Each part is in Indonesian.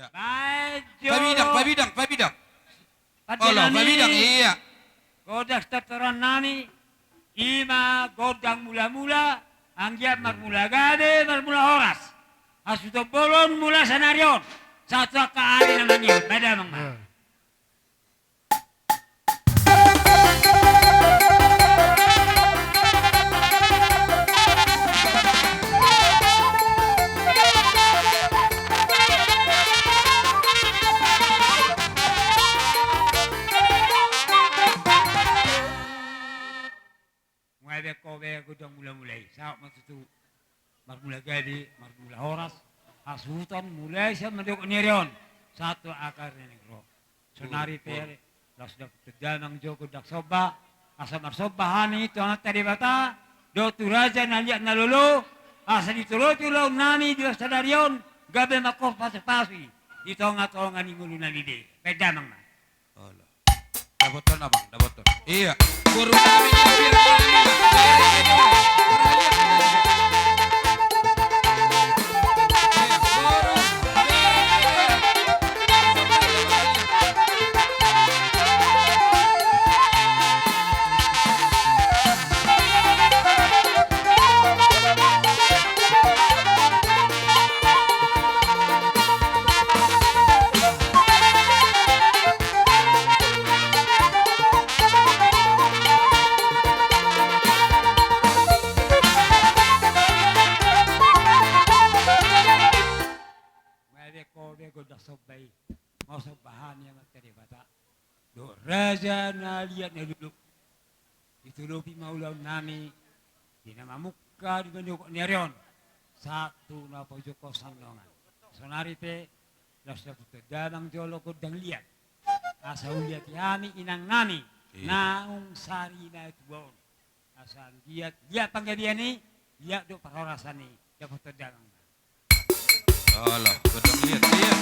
Iya. Maju. Pabidang. Oh, pabidang iya. Godak tataran nami. Ima godang mula-mula. Anggiat marmula gade, marmula horas. Asuto bolon mula sanarion. Satu kaali namanya. Beda mang. Mulai kowe godang mula-mulai. Sao matutu. Marmula gade, marmula horas. Asutan mulai siya menduk nirion. Satu akar negro. Sonari tere. Las dak teganang joko dak soba. Asa marsobahani itu anak tadi bata. Do turaja naliak nalulu. Asa ditulo-tulo nami di sadarion. Gabe makof pasipasi. Ditonga-tonga ni ngulu nalide. Beda mang. Allah. Daboton abang, daboton. Iya. Guru kami sobai mau sobahan yang tadi bata do raja na lihat na duduk ditulupi maulau nami di nama muka di bandung nerion satu na pojok kosan dongan sonari te las dapat tegadang jolo kodang lihat asa uliat yami inang nami naung sari na tuon asal dia panggadiani dia do parorasani dapat tegadang. Allah, betul lihat. Iya.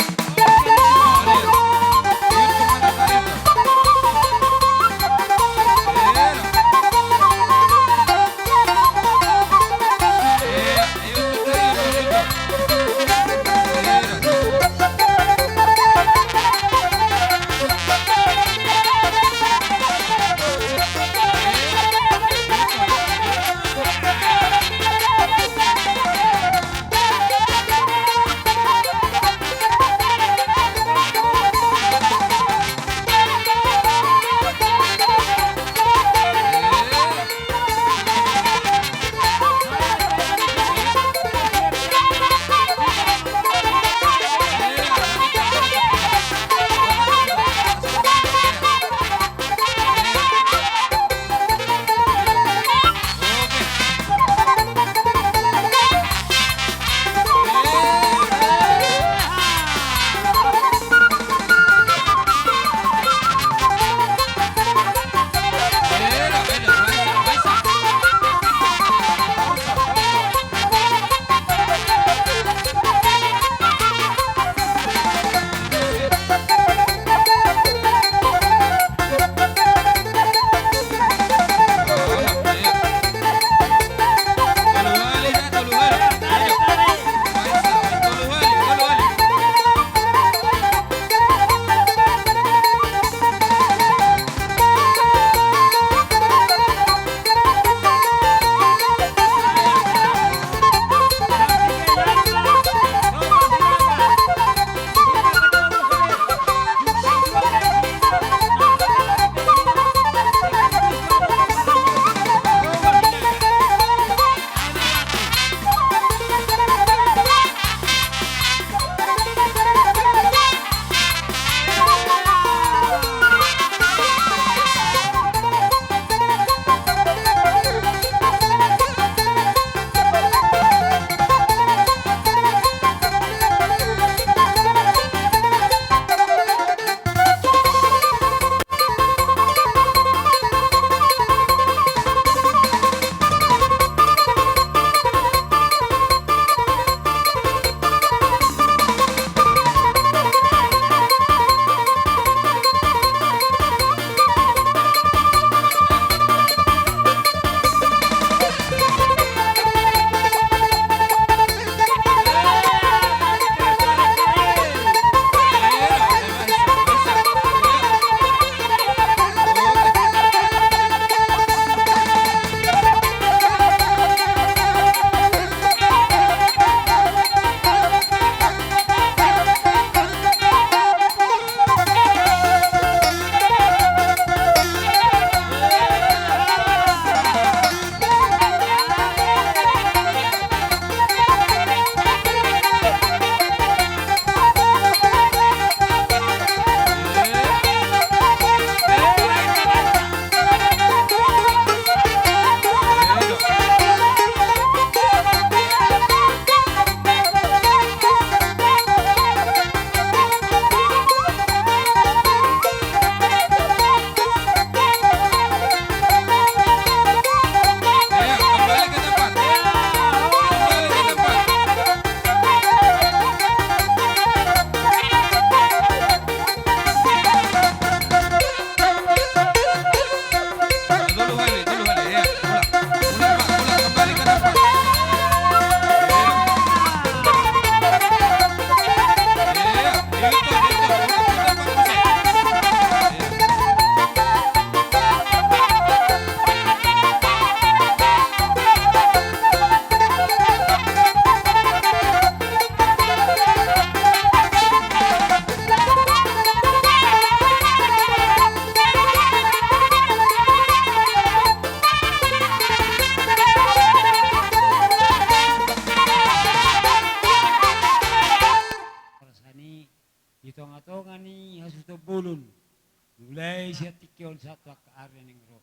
kion satwa ka arening ro.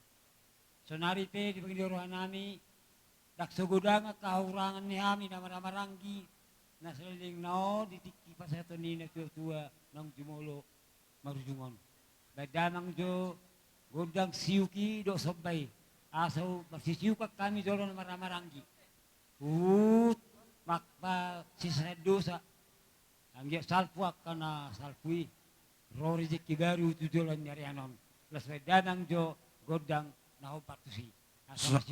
So narite di pagdirohan nami dak sugudang kahurangan ni ami na maramaranggi na saliling nao ditiki pa sa to ni na tua ng jumulo marujungon. Badamang jo gudang siuki do sabay aso marsisiuka kami doron maramaranggi. Makpa sisadosa ang salpuak kana salpui rori jeki baru tujulan nyari anom plus danang jo godang naho patusi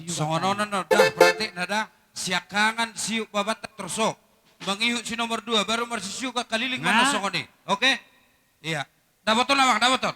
songononan no dah berarti nada siakangan siuk babat terso mangihut si nomor 2 baru marsisiu ka kaliling mana songoni oke iya dah botol na bang dah botol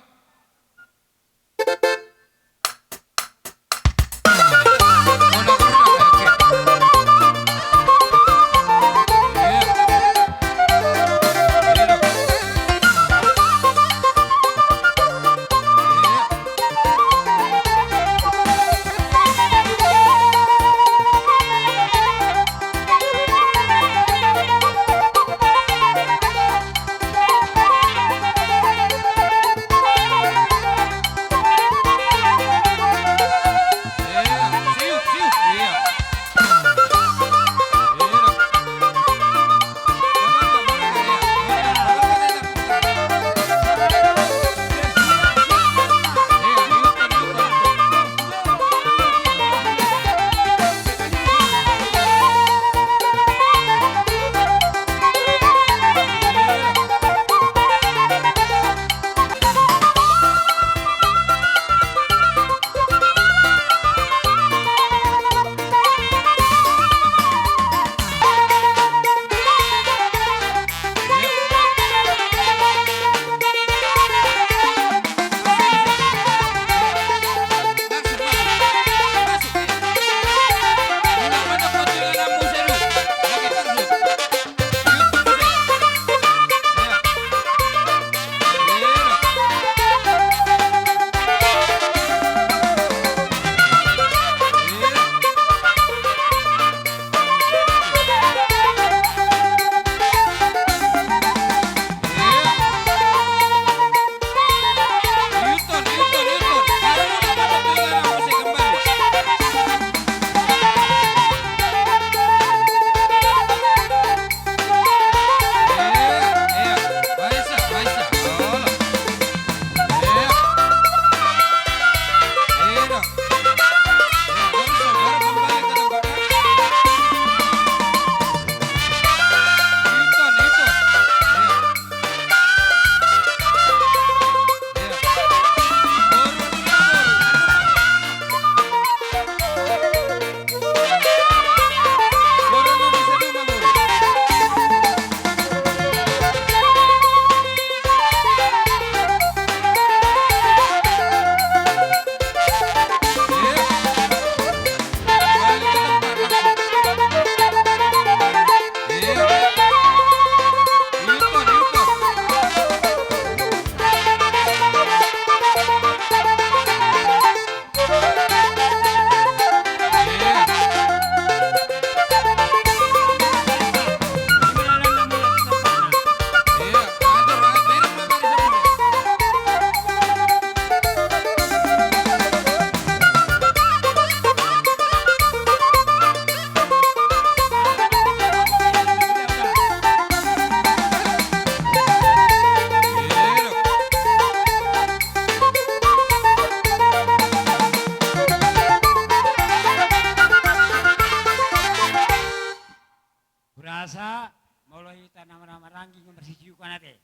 Berasa mulai tanam ranggi bersisiu kanate.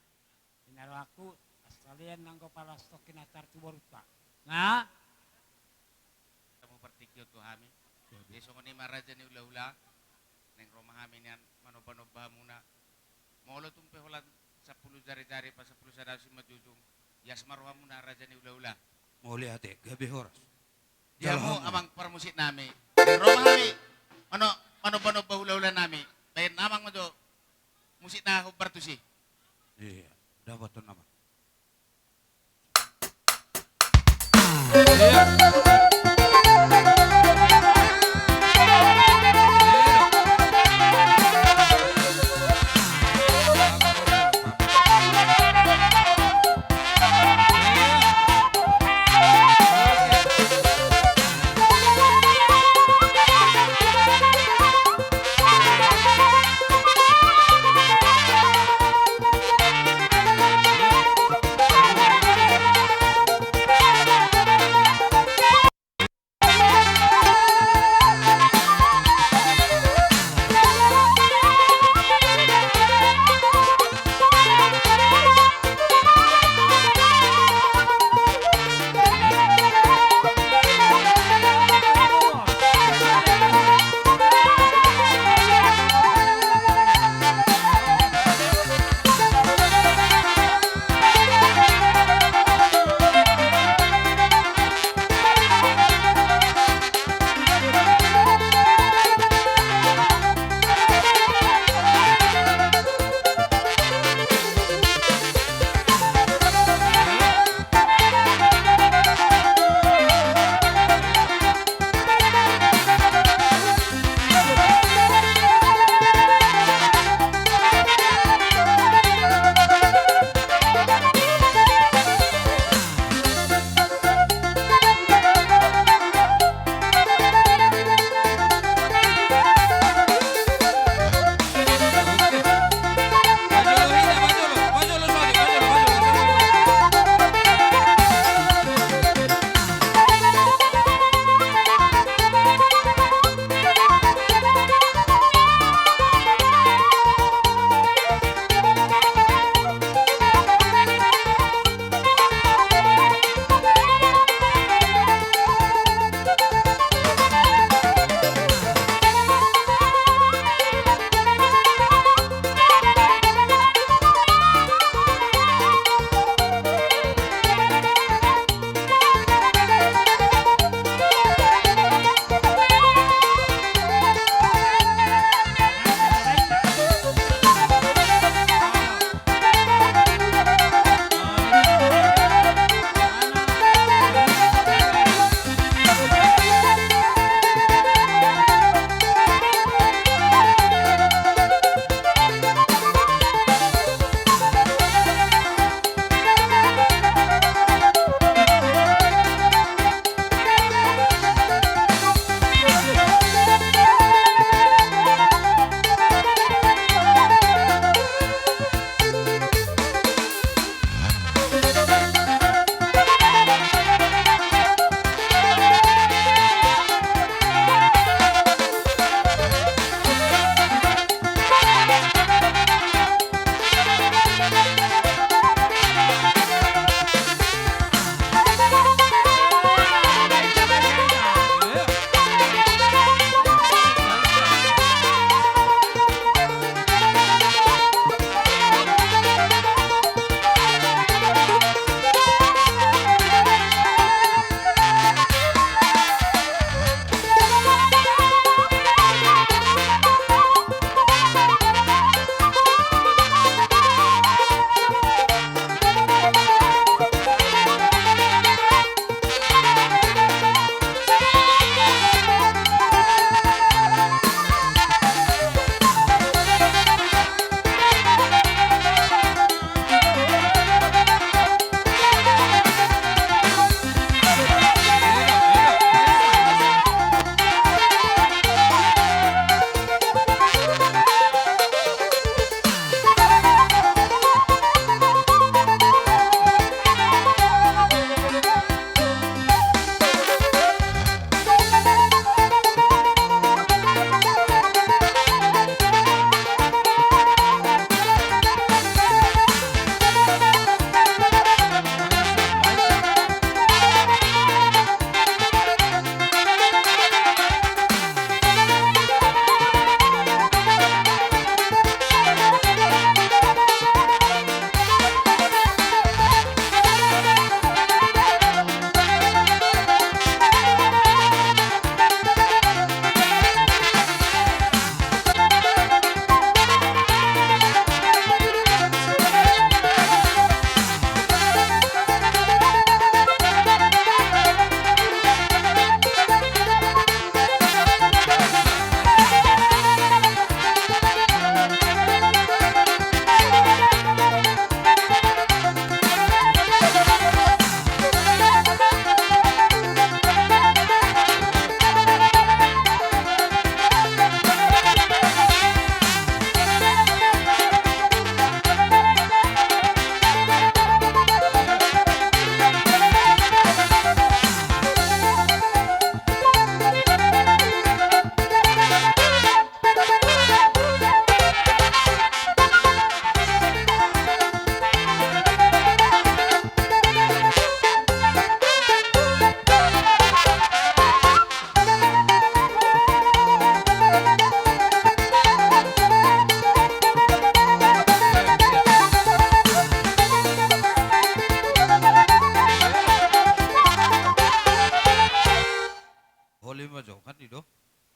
Inaro aku sekalian nang kepala stokin atar tu baruta. Nah, kamu pertikyo tu hami. Besok ni maraja ni ula-ula neng rumah hami nian manoba-noba muna. Molo tumpe holan 10 jari-jari pas 10 sadasi majujung. Yas marwa muna raja ni ula-ula. Moli ate gabi horas. Jamu amang permusik nami. Neng rumah hami manoba-noba ula-ula nami. Bayan namang mo do musik na hubar to si. Iya, dapat to naman. Iya.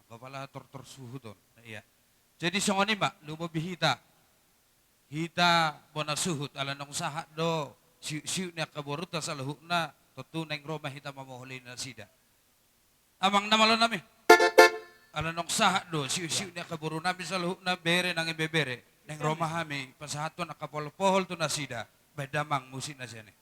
Bapala tor suhu ton. Iya. Jadi songoni mbak, lumabi hita bona suhut ala nong sahat do siu na kaboruta sa lahukna totu neng Roma hita mamoholi na sida. Amang namalo nami. Ala nong sahat do siu na kaburu nami sa lahukna bere nang ibebere neng Roma hami pasahato na kapol-pohol to na sida. Bedamang musik na siya ni.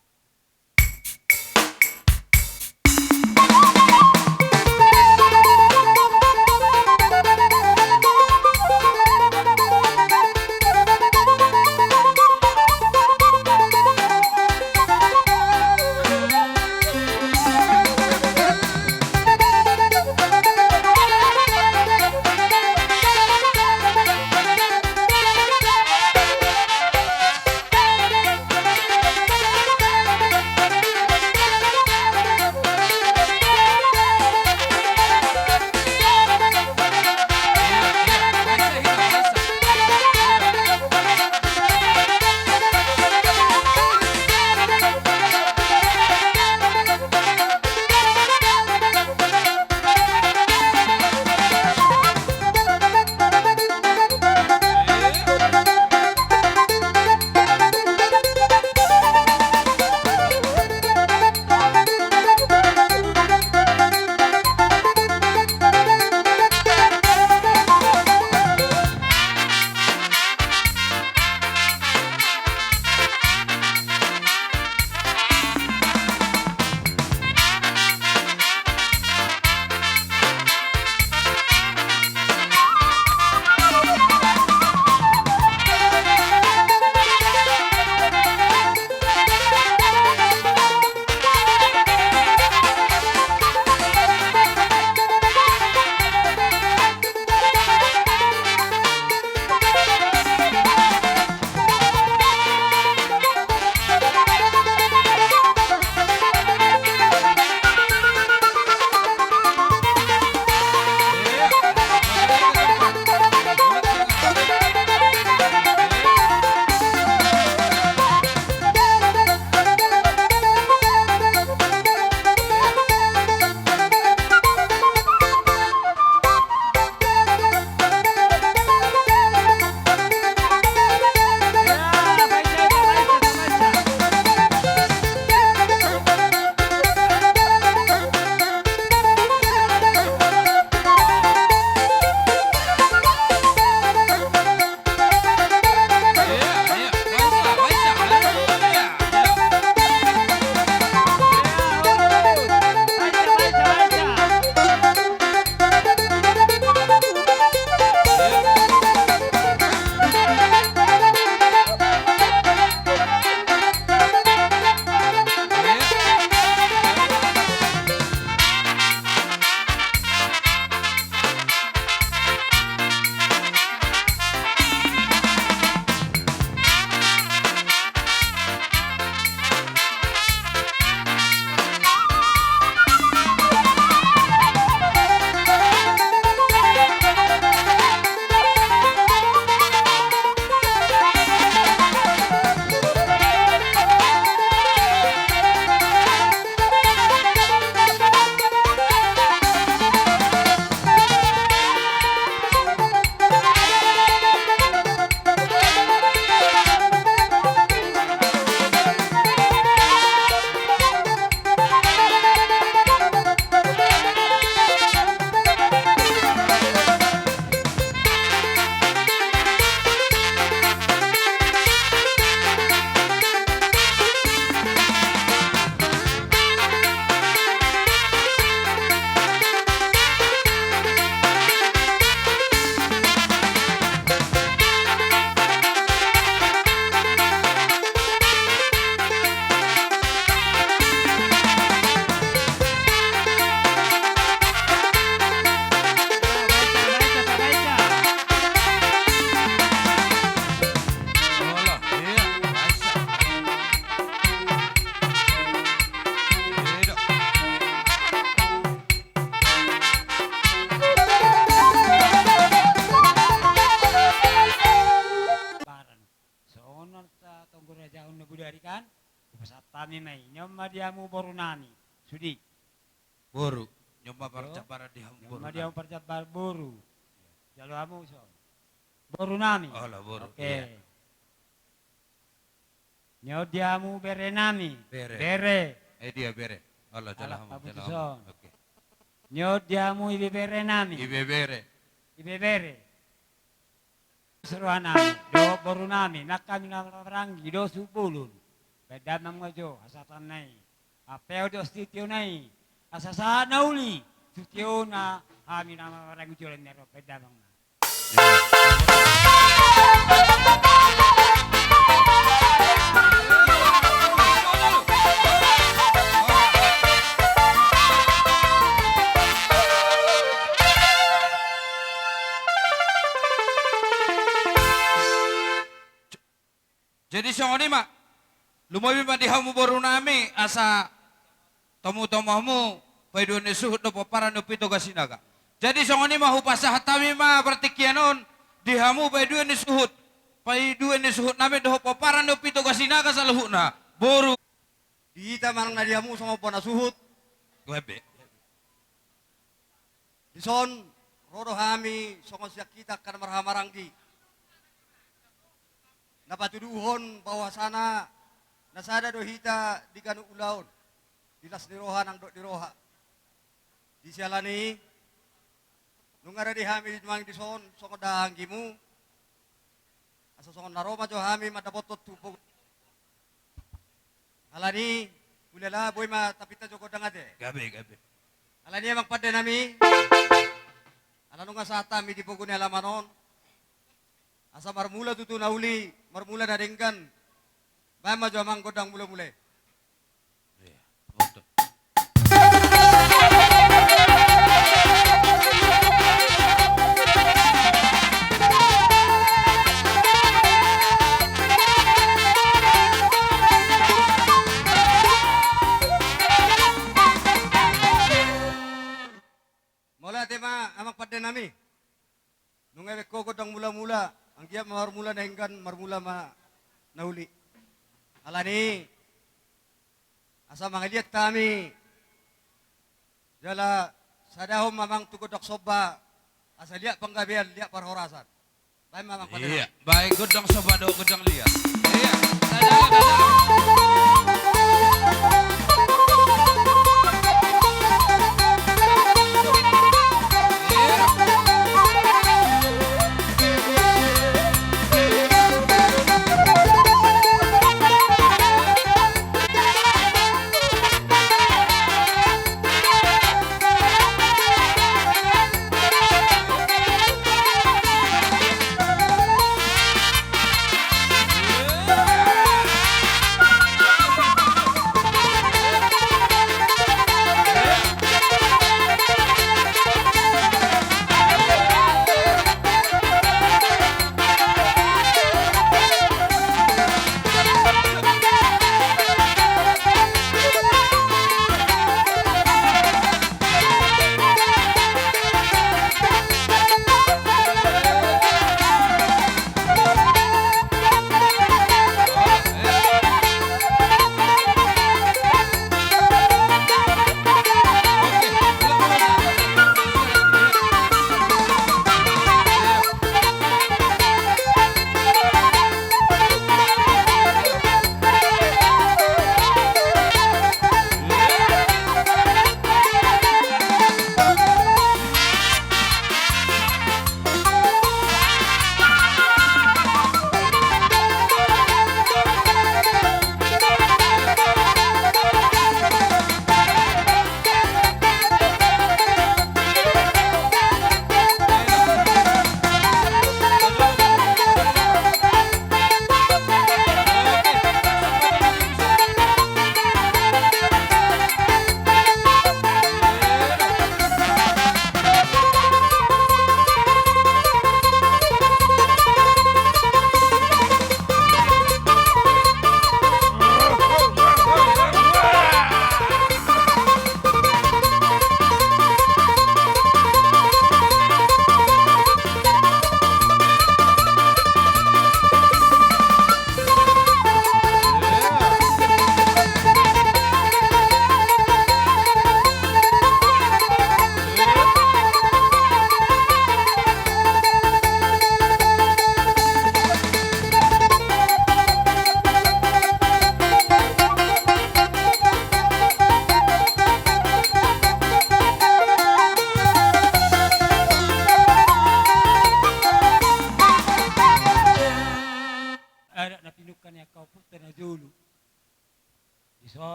Pasatami may nyom madiamu boru nami. Sudi. Boru. Nyuma parca para dihambur. Yung dia percat buru. Jalo amo so. Boru nami. Oh lah buru. Oke. Iya. Nyo dia mu bere nami. Bere. Bere. Dia bere. Allah Alak jalan kaputusan. Oke. Nyo dia mu ibe bere nami. Ibe bere. Ibe bere. Seruan nami. Do boru nami. Nak kami namaranggi do supulun. Beda ngojo asatan nai. Apeo do stitio nai. Asasa nauli. Stitio na kami namaranggi jualan nero. Beda mang. Jadi songoni mak, lumawi pa dihamu baru nami asa tamu-tamumu paiduan suhut no paparan no pito gasinaga. Jadi songoni mah upasa hatami mah pertikyanon dihamu paiduan suhut. Paiduan suhut nami doho paparan no pito gasinaga sa luhuna. Boru. Dita manang nadiamu sama pona suhut. Webe. Dison rodo hami songo siak kita kan marhamarang di. Napatuduhon bahwasana nasada do hita di kanu ulaon. Dilas diroha nang do diroha. Di sialani nungara di hami di mang dison songo dahanggimu. Asa songo naroma jo hami madabotot tupo. Alani ulala boy ma tapita joko dangate. Gabe. Alani emang pada nami. Alanu nga sata mi di pogo ni alamanon. Asa marmula tutu nauli, marmula dadenggan. Bae ma jamang godang mula-mula. Iya. Betul. Mola tema amang pada nami. Nungay ko godang mula-mula. Ang giya marmula denggan, marmula ma nauli. Alani. Asa mga liat kami. Jala sadahom mamang tugodok soba. Asa liat panggabian, liat parhorasan. Bae mamang pada Iya. nami. Baik gedang sobado gedang liat. Iya. Sadala.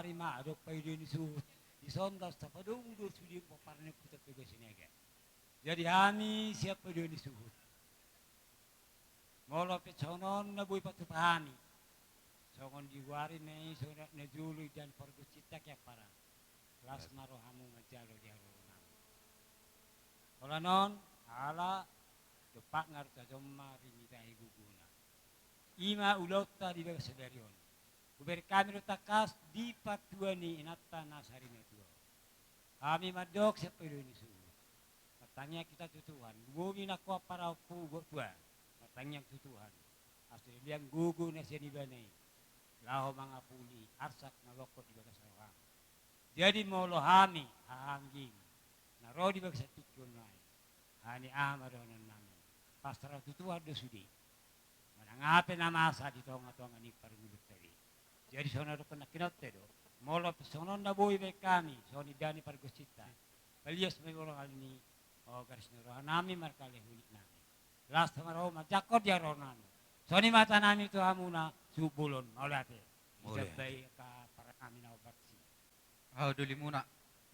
wari ma adok paido ni suhut. Isondas tapadung do sudi paparne putat tugas sinega. Jadi kami siap paido ni suhut. Molo peconon na boy patupahami. Songon diwari nei sonat na julu dan pergucita kya para. Las marohamu ngajalo di harunam. Kolanon ala depak ngarta jomma rimita guguna. Ima ulota di bawah sedarion. Kuber kami takas di patuani inata nasari metua. Kami madok siapa ini suhu. Matangnya kita tutuhan. Bumi nakwa para pu tua. Matangnya tutuhan. Asli liang gugu nasiani bani. Laho mangapuli arsak nalokot di bawah sawang. Jadi molo hami hangging. Naro di bawah satikun nai. Hani amadonan nami. Pastra tutuhan do sudi. Manangape nama asa di tonga-tonga ni pargulut tadi. Jadi sono do kena kinote do. Molo sono na boy be kami, soni dani pargosita. Palias may orang alini o garis nuro nami markale huli nami. Last maro majakot ya nami. Soni mata nami tu amuna subulon olate. Isabay ka para kami na obatsi. Duli muna.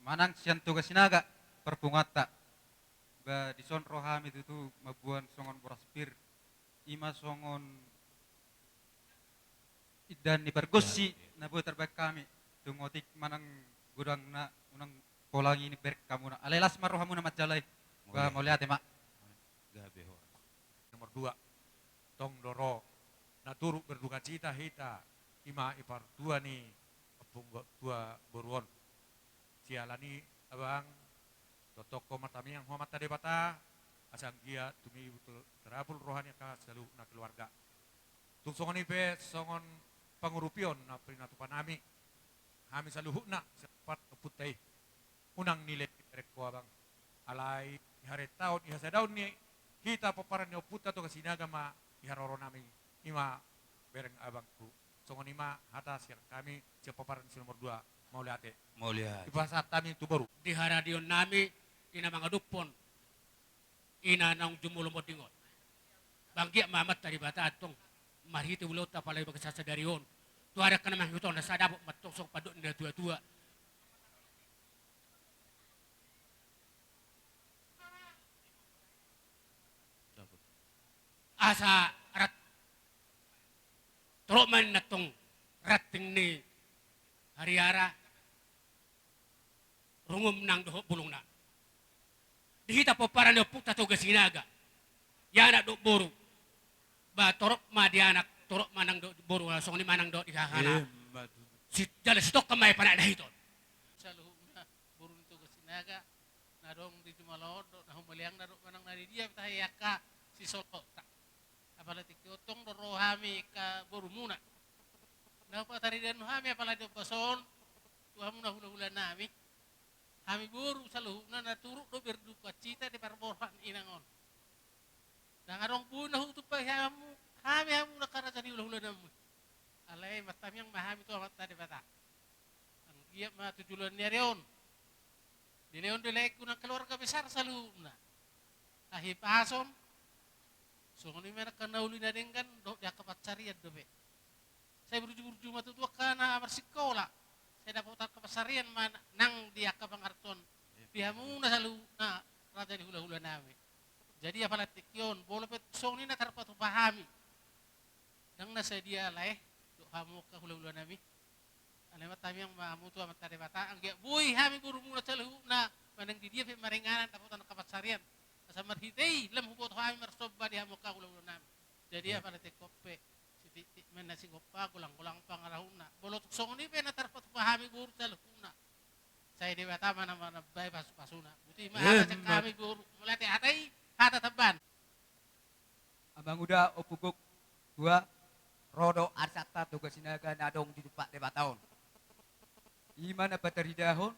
Manang siyan tugas sinaga perpungata. Ba dison rohami itu mabuan songon boraspir. Ima songon dan ni pergosi na buat terbaik kami tungotik manang gudang na unang polangi ni berk kamu na alelas marohamu na matjalay ba mau lihat mak Gabe ho. Nomor 2, tong doro naturu berduka cita hita ima ipar tua ni apung tua boruon sialani abang totoko matami yang hormat tadi bata asang gia tumi betul terapul rohani ka selalu na keluarga tung songon ipe songon pangurupion na prinatu panami kami saluhuna sepat putih unang nilai rekko abang alai ihare taon ihasa daun ni kita paparan ni puta to kasinaga ma iharoro nami ima bereng abangku songon ima atas yang kami siapa paparan si nomor 2 mau lihat Mau lihat. ibasa kami itu baru Di haradion nami ina mga dupon ina nang jumulo mo tingot banggi mamat tadi bata atong marhiti ulota palay bagasasa darion tuara ka naman yuto na sadabo matosok padon na tua-tua asa rat troman na tong rating ni hariara rungum nang doho bulong na dihita po para na puta to gasinaga yana do boru ba torok ma di anak torok manang do boru langsung ni manang do dihahana si jala stok kamay pana dahiton sa luhub na boru nito gasinaga na dong di jumalawod na humaliang na do manang naridiya tahayaka si solo apalagi kiotong do rohami ka boru muna na pataridan hami apalagi do bason tuhamu na hula-hula nami kami buru saluh na naturuk do berduka cita di parborhan inangon. Dan arong punah utup hamu kami hamu nakarajan di ulah-ulah namu. Alai matam yang mahami tu amat tadi bata. Ang giap ma tujulan ni Leon. Di Leon de lek kuna keluarga besar saluh na. Ahi pason. So ni mana kana uli na dengan do ya kapat carian do be. Saya berujung-ujung matu tua kana amar sekolah. Saya dapat kepasarian mana nang dia ke pangarton dia muna selalu na raja di hula-hula nami jadi apa latikion boleh pet song ni na tarpat pahami nang nasa dia lah do hamu ke hula-hula nami ane matami yang mamu tu amat tadi bata angge boy hami guru muna selalu na manang di dia pe maringanan dapat kepasarian asa marhitei lem hubot hami marsoba di hamu ke hula-hula nami jadi apa latikope menasi gopa kulang-kulang pangarahuna bolot song ni pe na tarpat pahami guru salahuna saya dewata mana-mana bay pasuna buti mah cek kami guru melatih hatai hata taban abang udah opuguk 2 rodo arsata tugas sinaga nadong di depak debat tahun imana bateri dahon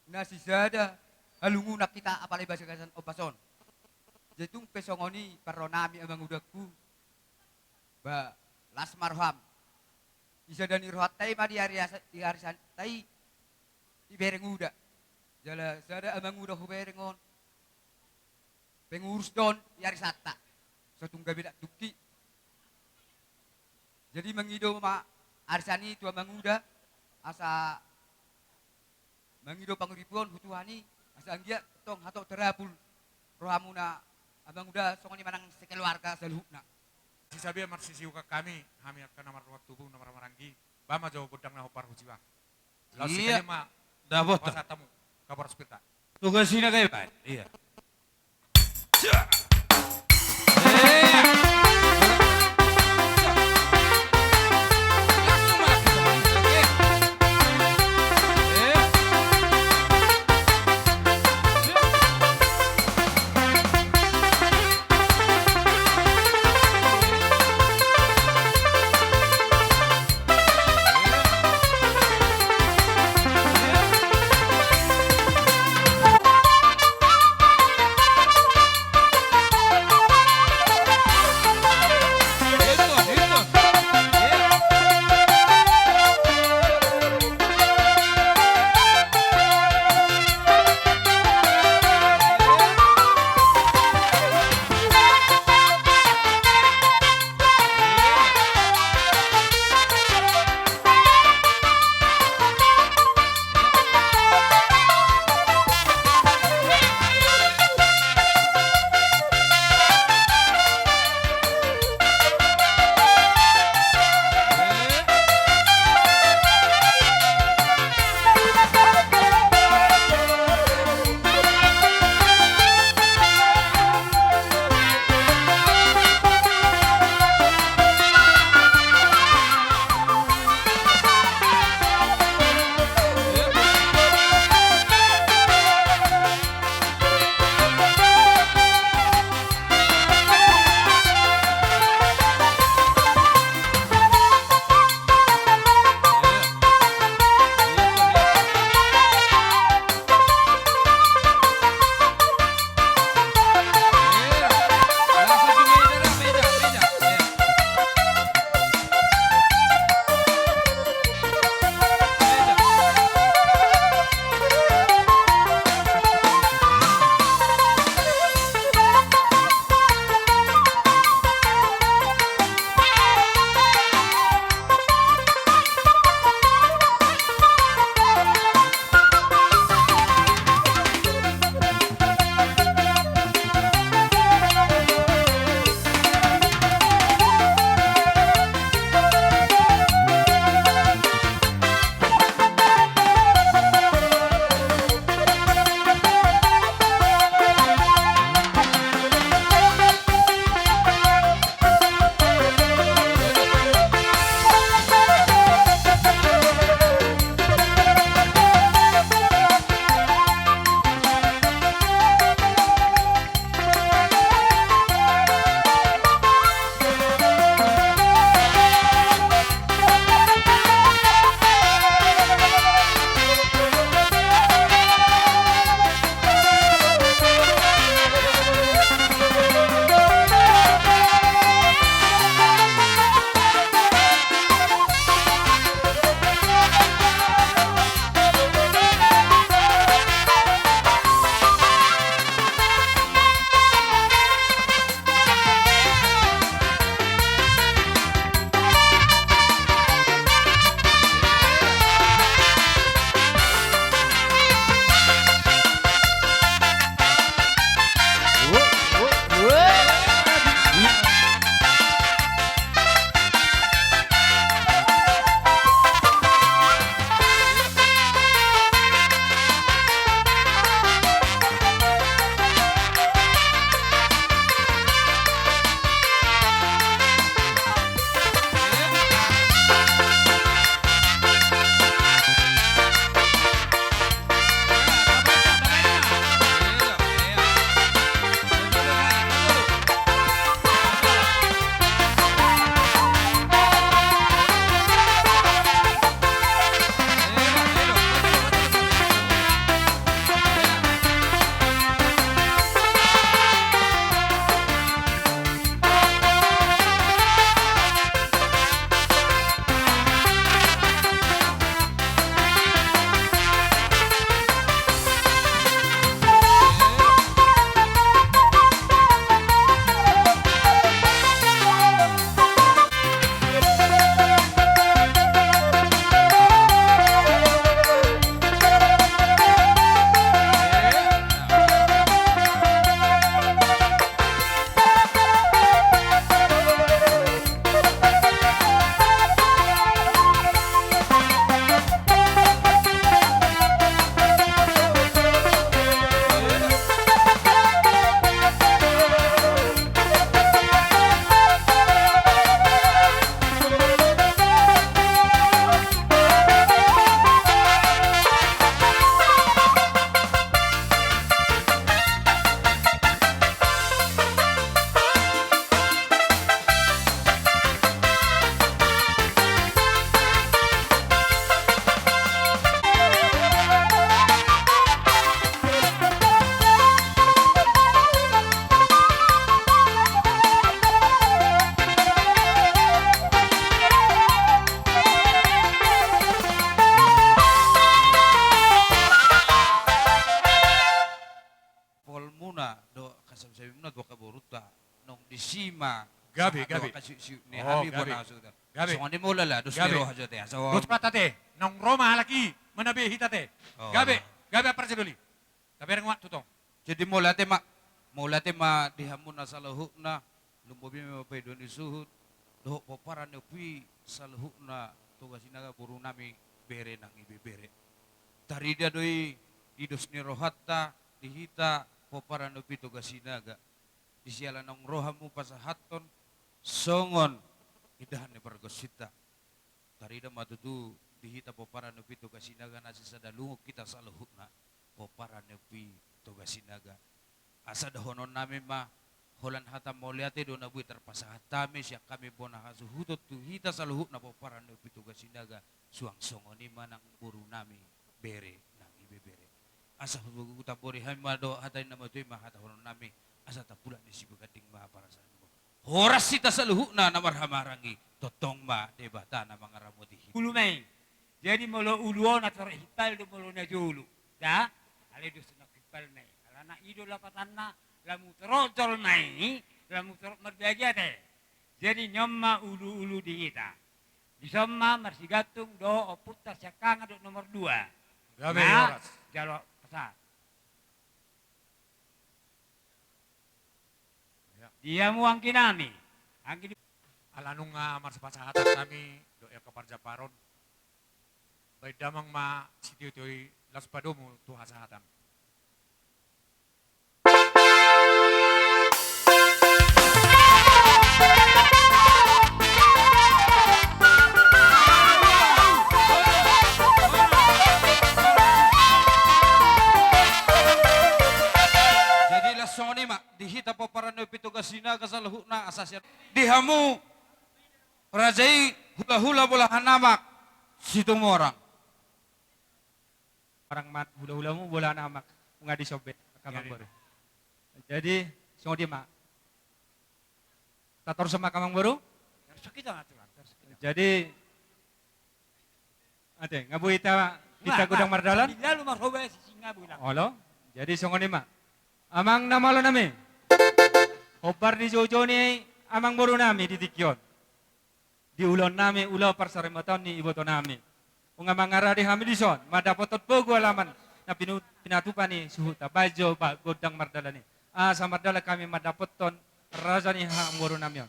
nasi zada halungunak kita apalagi bahasa kasan obason jaitung pesongoni paronami abang udahku ba las marham isa dan irhat tai ma di hari tai di bereng uda jala sada abang udah berengon pengurus don di hari sata satungga beda duki jadi mengido ma arsani tu abang uda asa mangido panguripun hutuhani asa anggia tong hatok terapul rohamuna abang udah songoni manang sekeluarga seluhukna. Si sabi marsisiu ka kami akan namar waktu bu namar maranggi bama jauh bedang na hopar hujiwa. Lalu Iya. sekali mah Dabot. masa tamu kabar sepeta. Tugas sinaga Pak. Iya. kaburuta nung disima Gabi, sa gabi. siu ni Oh, Habi gabi. bona suda. Gabi. So ni mo lala dos Gabi. ni roha jote. So Dos patate, nang Roma halaki, manabi hitate. Oh, Gabi, gabi apa duli. Tapi ngwa tutong. jadi mo late ma dihamun na sa lahuk na lumbobi me mapay doon isuhut doho poparan ne pi sa lahuk na tugas sinaga buru nami bere nang ibebere. Tarida doi idos ni rohatta dihita poparan ne pi tugas sinaga. Disiala nang rohamu pasahaton songon idahan ni pargosita. Tarida matutu dihita poparan ne pi tugas sinaga nasi sadalungok kita sa lahuk na poparan ne pi tugas sinaga. Asa dahonon namin ma holan hata moliate do na buit terpasahatamis siya kami bona hasuhutot tu hita sa luhut na poparan no pitugas sinaga suang songoni manang buru nami bere nang ibebere asa hubugu tabori hama do hatay na matoy mahata honon nami asa tapula ni sibugading ma para sa mo horas sita sa luhut na namarhamarangi totong ma debata na mga ramoti Ulu may. Jadi molo uluon atau hipal do molo na julu. Da, ale do sunak hipal may. Alana ido lapatanna lamu terojol may, lamu terok merdaja teh. Jadi nyomma ulu-ulu di kita. Disomma marsigatung do oputta syakanga do nomor 2. Gabi, Nah, oras. jalo pesat. Ya. Dia muang kinami. Angkin Alanung nga marsapasahatan kami do ya kaparjaparon. Baik damang ma sitio toy las padomu tu hasahatan. jadi lasoni ma dihita poparan no pitugas sinaga sa luhut na asasya dihamu rajai hula-hula bola hanamak situng orang Orang mat hula-hula mo bola na mak nga di sobet kamang baru. Jadi songo di mak. Tator sama kamang baru. sakit banget tuh. Jadi ate ngabu kita gudang mardalan. Bila lu marhoba si singa bulan. Olo. Jadi songo di mak. Amang namalo nami. Hobar di Jojo ni amang baru nami di Tikyon. Di ulon nami ulo parsarematon ni iboto nami. Unga mangara di Hamidison, madapotot po alaman na pinatupan ni suhuta bajo ba godang mardala ni. Sa mardala kami madapoton raja ni hamuro namin.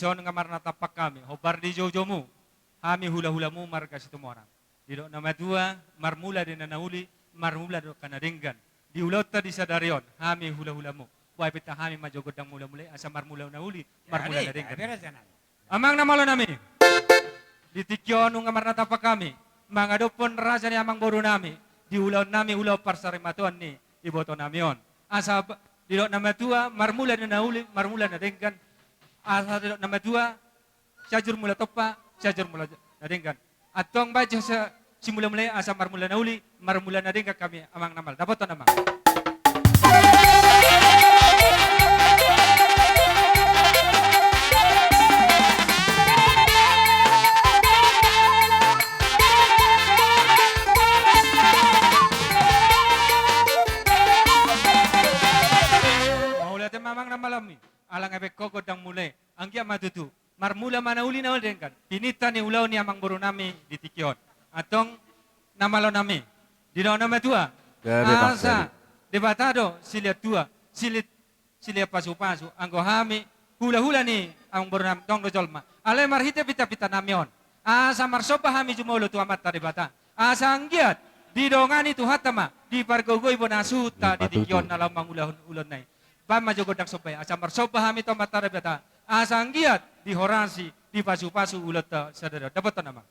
Ison ngamar na tapak kami, hobar di jojomu, kami hula-hulamu marga situ orang. Didok nama dua, marmula di nanauli, marmula do kanadenggan. Di ulota di sadarion, kami hula-hulamu. Buai pita kami majogodang mula-mula, asa marmula nauli, marmula nadenggan. Beres yan. Amang namalo nami, di tikyon ngamar na tapak kami, mga dopon raja ni amang boru nami, di ulaw nami ulaw parsarimatuan ni iboto namion. Asa didok nama dua, marmula di nauli, marmula nadenggan. Asa didok nama dua, syajur mula topa, syajur mula nadenggan. Atong baca sa simula-mula asa marmula nauli, marmula nadenggan kami amang namal. Dapat to namang. Mamang na malami, alang ebek ko godang mule, ang kya matutu, marmula manauli na ulit kan, pinita ni ulaw ni amang buru nami di tikyon, atong namalo nami, di daw nama tua, asa, debatado, silia tua, silia pasu-pasu, anggo hami, hula-hula ni amang buru nami, tong dojolma, alay marhite pita-pita namion, asa marsopa hami jumolo tua mata debata, asa anggiat, di dongani tu hatama, di pargogoy bonasuta di tikyon na lamang ulon nai. Pama jogodak sopay asa marsopa hami to matara beta asa anggiat di horasi di pasu-pasu ulat sadara dapat nama.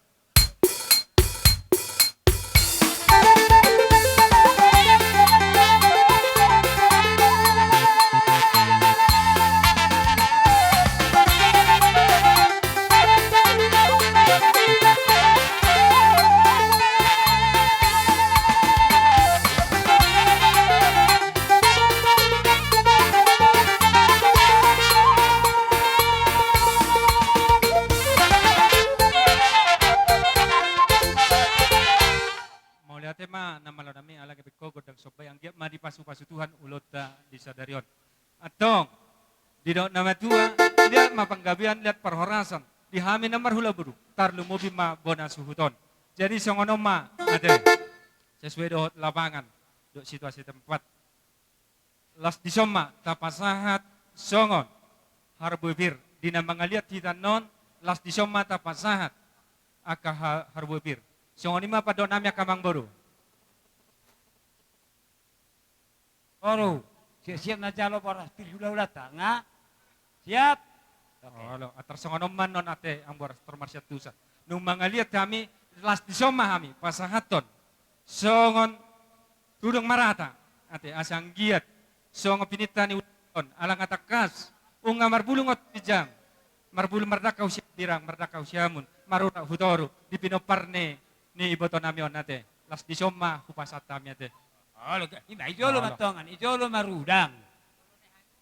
Tema namalo nami alang ebek kogod dan sobay ang giap madi pasu-pasu Tuhan ulot di sadarion. Atong didok nama tua lihat mapanggabian lihat perhorasan di hami namar hula buru tarlu mobi ma bona suhuton. Jadi songono ma ade sesuai do lapangan do situasi tempat. Las disoma tapasahat songon harbubir dina mangaliat hitan non las disoma tapasahat aka harbubir. Songonima pa do nami akamang boru. Oro, siap na jalo para hula-hula nga. Siap. Oh, atar songonoman non ate ang boras termarsyat tusa. Nung mangaliat kami las disoma kami pasahaton. Songon tudong marata ate asang giat. Songo pinita ni ulon alang atakas. Unga marbulungot bijang. Marbulung mardakaw siya dirang mardakaw siyamun. Maruna hutoru di pinoparne ni iboto namion ate. Las disoma hupasat kami ate. Oh, iba ijolo matongan, ijolo marudang.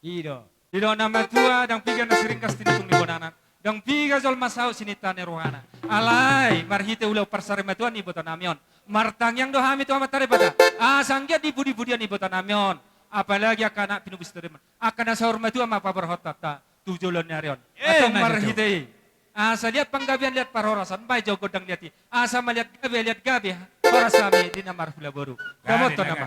Ido. Didok nama tua dang piga na sering kas tinitung ni bonanan. Dang piga jol masau sinita ni rohana. Alai marhite ulau parsarematuan ni boto namion. Martang yang do hami tu amat tarebata. Sanggia di budi-budian ni boto namion. Apalagi akana pinubis tereman. Akana sahur matua mapa berhotat ta tujolon narion. Atau marhite. Asa lihat panggabian lihat parorasan, baik jauh godang lihat. Asa melihat gabi, parasami di namar hula boru. Dapat to nama.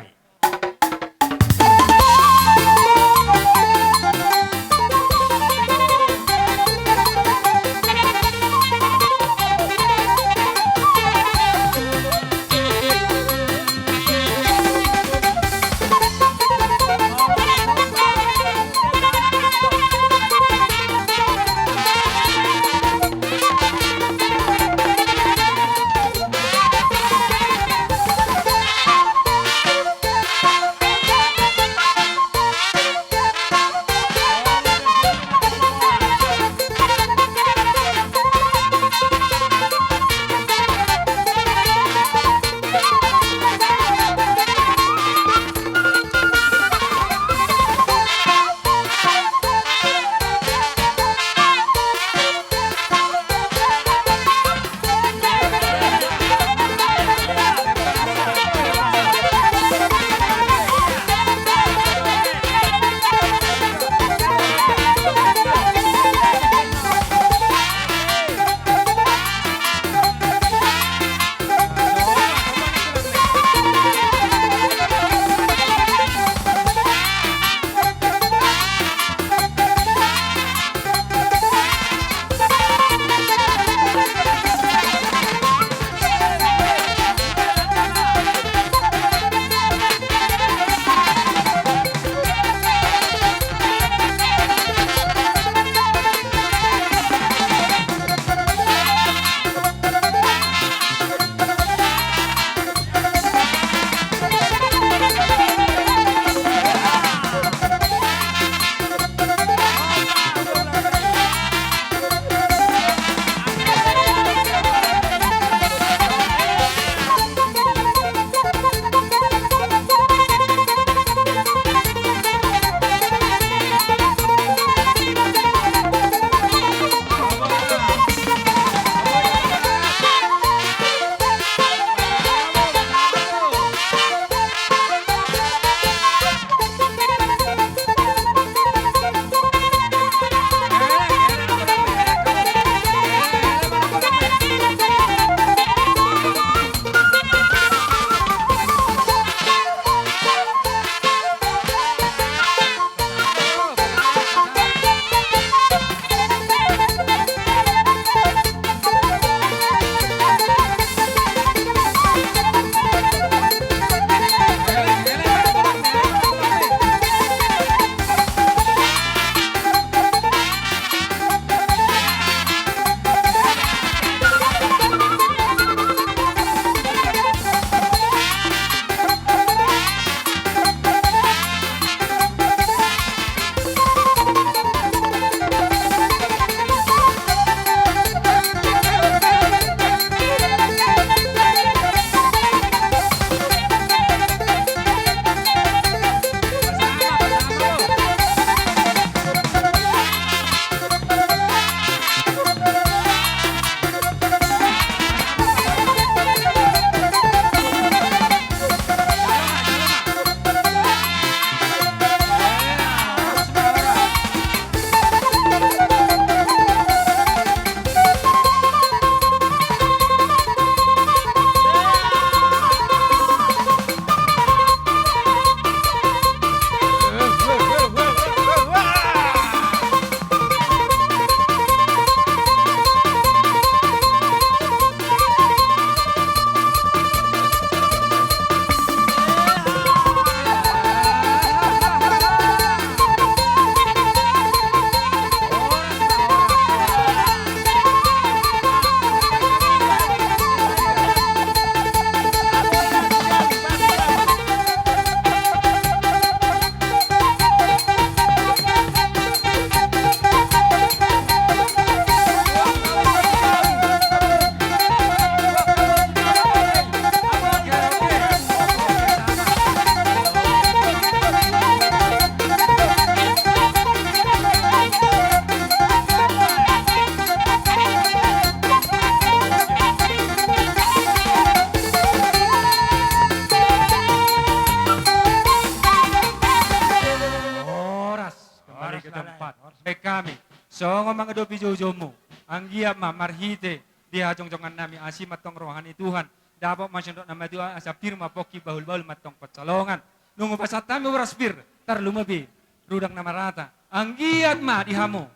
Songo mga dopi jojomo. Anggia ma marhite di hajong-jongan nami asi matong rohani Tuhan. Dapat masyadok nama Tuhan asa firma poki bahul-bahul matong pacalongan. Nunggu pasat kami beraspir tar lumabi rudang nama rata. Anggiat ma dihamu.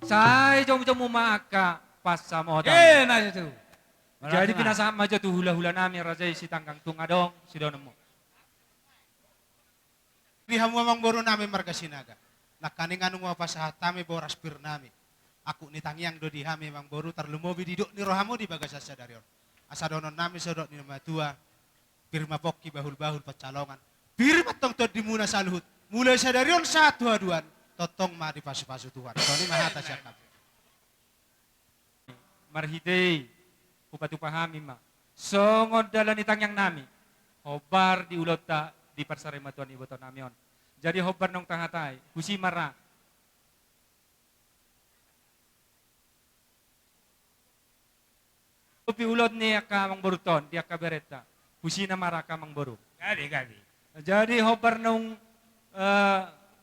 Saya jom-jom maka pas sama Maju tu. Jadi pinasa maju tu hula-hula nami raja si tanggang tungadong si donemu. Bihamu amang boru nami marga sinaga. Lakani nganu mo pasahat tami boras pir nami. Aku ni tangiang do dihami mang boru tarlumobi diduk ni rohamu di bagas asa darion. Asa donon nami sodok ni nama tua. Pirma pokki bahul-bahul pacalongan. Pirma tong to dimuna saluhut. Mulai sadarion satu aduan. Totong ma di pasu-pasu Tuhan. Toni mahata siakap. Marhitei upatu pahami ma. Songod dalan itang yang nami. Hobar di ulota di parsarema tuan ibu to namion. Jadi hobar nong tahatai, kusi mara. Upi ulot ni akamang boruton, dia kabereta. Kusi na mara kamang boru. Gadi. Jadi hobar nong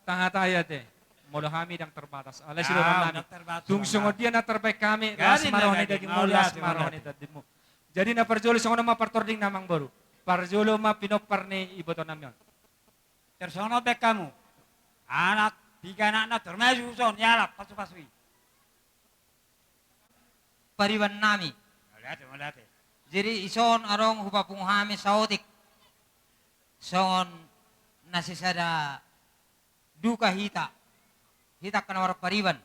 tahatai ate. Molo kami dang terbatas. Alay sila nami. Tungsungod dia na terbaik kami. Ras maroni daging mulas maroni dadimu. Jadi na parjolo sa nama partording namang boru. Parjolo ma pinopar ni ibu to namion. Tersono bek kamu. Anak, 3 anak na termaju son, yarap, pasu-pasui. Pariwan nami. Malate. Jadi ison arong hupapung hami sautik. Son nasisada duka hita. Hita kanawar pariwan.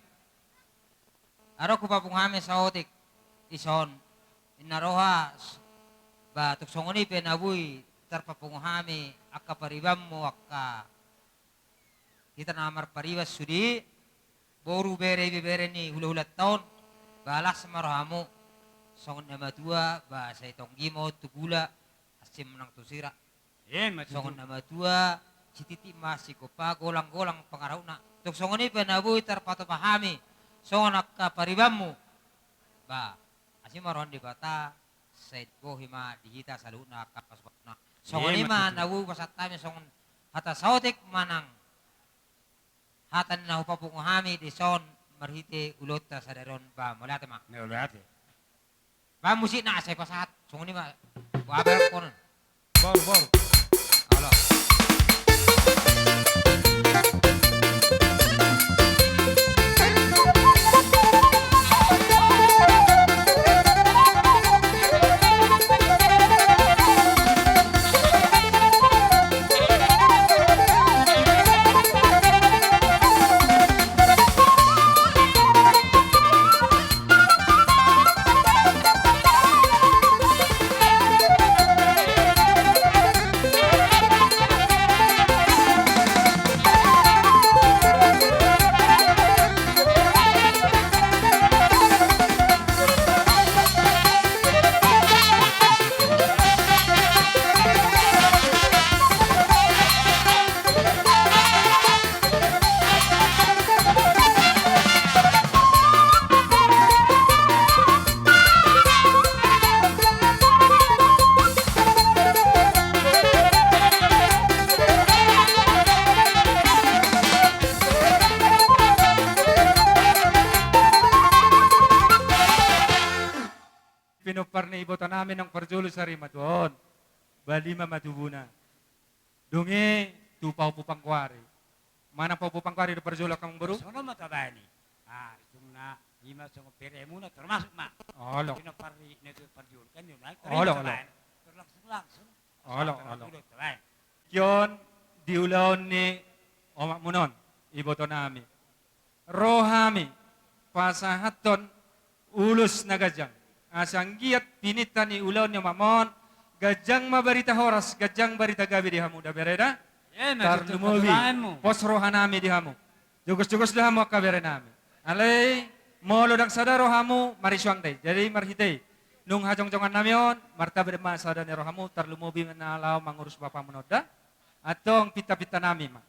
Arong hupapung hami sautik. Ison inaroha batuk songoni penabui terpapung hami akka paribammu akka kita namar paribas sudi boru bere ni hula-hula tahun balas marahamu songon nama tua bahasa itonggimo tugula asim menang tusira songon nama tua cititi masih kopa golang-golang pengaruhna tuk songoni penabui terpato pahami songon akka paribammu ba asim marahan di kota Said Bohima dihita saluna kapasna. Songon ima nawu pasatami songon hata sautik manang. Hatan na hupapung hami di son marhite ulota sadaron ba mulate ma. Mulate. Ba musik na asay pasat songon ima. Waber kon. Bor. Alo. Pinupar ni ibu to namin ng parjolo sa rimatuon. Balima matubuna. Dungi tupaw pupangkwari. Manang pa pupangkwari do parjolo kang baru? Sono matabani. Itong na lima sa pere muna termasuk ma. Olo. Pinapari nito parjul kan yun ay. Olo. Terlangsung. Olo. Yon diulaon ni omak munon ibu to namin. Rohami pasahaton ulus na gajang. Asang giat pinita ni ulaw ni mamon gajang mabarita horas gajang barita gabi di hamu da bereda tar lumuwi pos rohanami di hamu jugos-jugos da hamu kabere nami alay molo dang sada rohamu marisuang day jadi marhitay nung hajong-jongan namion martabe ma sada ni rohamu tar lumuwi menalaw mangurus bapa menoda atong pita-pita nami ma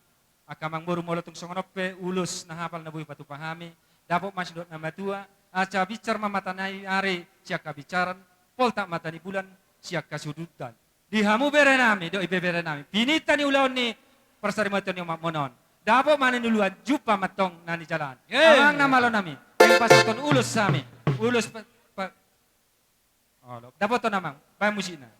akamang buru molo tung songonope ulus na hapal na buhi patu pahami dapat masdot na matua aca bicar mamatanai are siaka bicaran pol tak matani bulan siaka sudutan di hamu bere nami do ibe bere nami pinita ni ulaon ni persarimaton ni monon dapo manin duluan jupa matong nani jalan ang namalo nami Yang pasaton ulus sami. Ulus Oh, dapat to namang. Bay musina.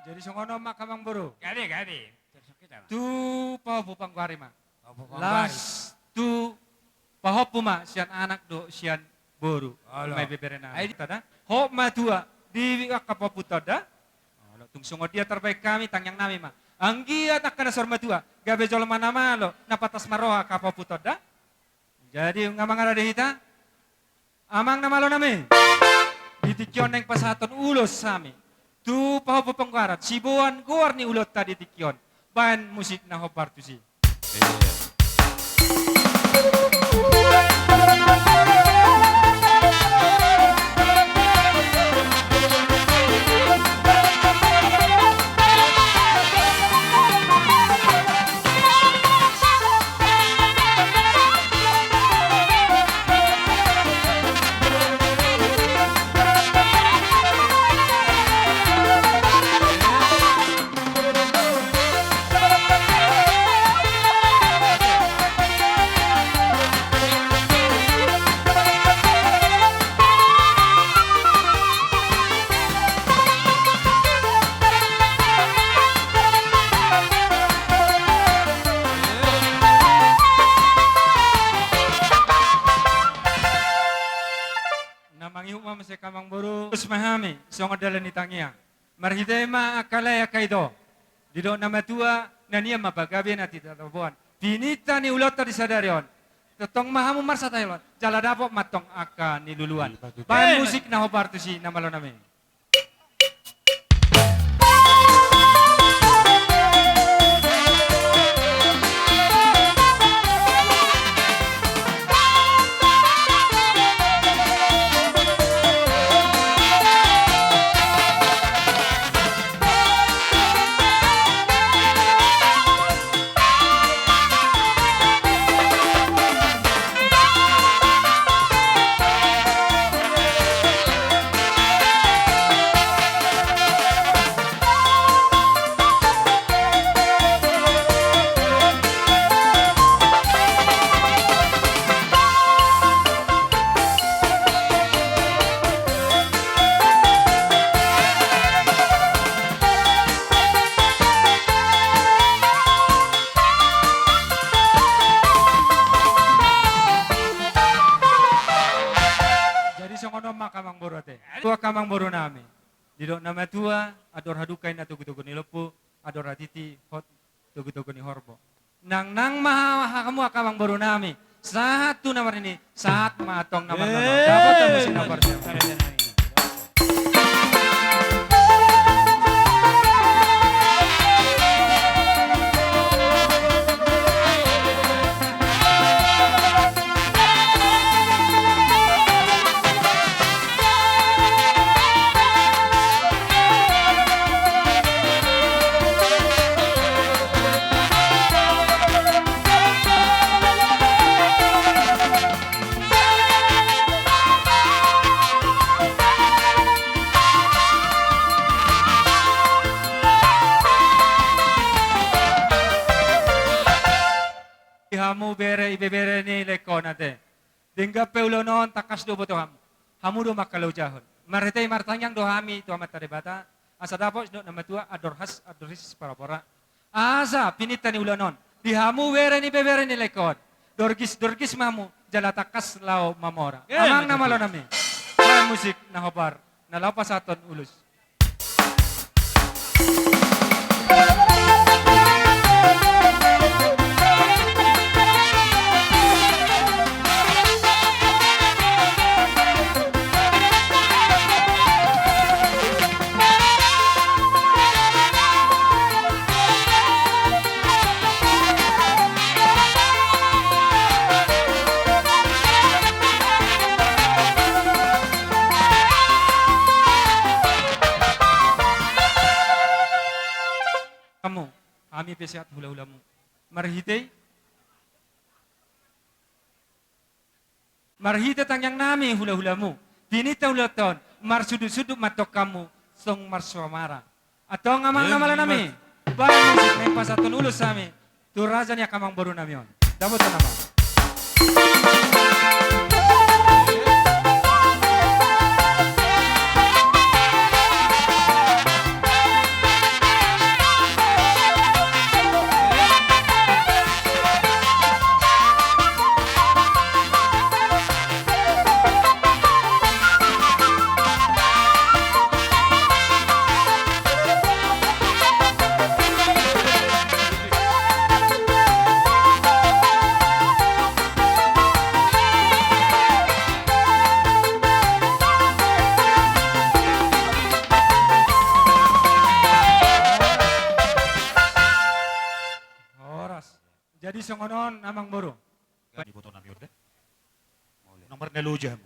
Jadi songono mak kamang buru. Gadi. Tu pahopu pangkuari ma. Las tu pahopu ma sian anak do sian boru. May beberena. Ay tada. Ho ma tua di kapapu tada. Tung songo dia terbaik kami tangyang nami ma. Anggia tak kana sorma tua. Gabe jolo mana malo napatas maroha kapapu tada. Jadi ngamang ada hita. Amang namalo nami. Ditikyon neng pasaton ulos sami. Tu pahopu pangkuarat. Sibuan guar ni ulot tadi tikyon. Ban musik na hopartusi. Masih kamang buru terus mahami songo dalan ni tangiang marhidema akalaya kaido dido nama tua nania mabagabe na titabuan pinita ni ulot tadi sadarion tetong mahamu marsa taylon jala dapo matong aka ni luluan ban musik na hobartusi namalo nami. Kamang boro te. Tua kamang boro nami. Didok nama tua ador hadukai na tugu-tugu ni lepu, ador hatiti hot tugu-tugu ni horbo. Nang maha kamu kamang boro nami. Saat tu nomor ini, saat matong nomor dapat tamu si nomor. Hamu bere ibebere ni leko nate. Dingga peulo non takas do boto ham. Hamu do makalau jahon. Marhetei martanyang do hami to amat bata. Asa dapos do nama tua ador has adoris para pora. Asa pinita ni ulo non. Dihamu wereni bebereni lekod. Dorgis mamu jalatakas lao mamora. Amang nama lo nami. Para musik nahobar. Nalapas aton ulus. Kamu, kami pesehat hula-hulamu. Marhite tangyang nami hula-hulamu. Pinita ulaton, marsudut-sudut matok kamu, song marswamara. Atau ngamang namala nami. Baik musik naik pasatun ulus sami. Tu raja ni akamang baru nami on. Dapat nama. Jadi songonon amang boro. Gani boto nami orde. Nomor neluja mo.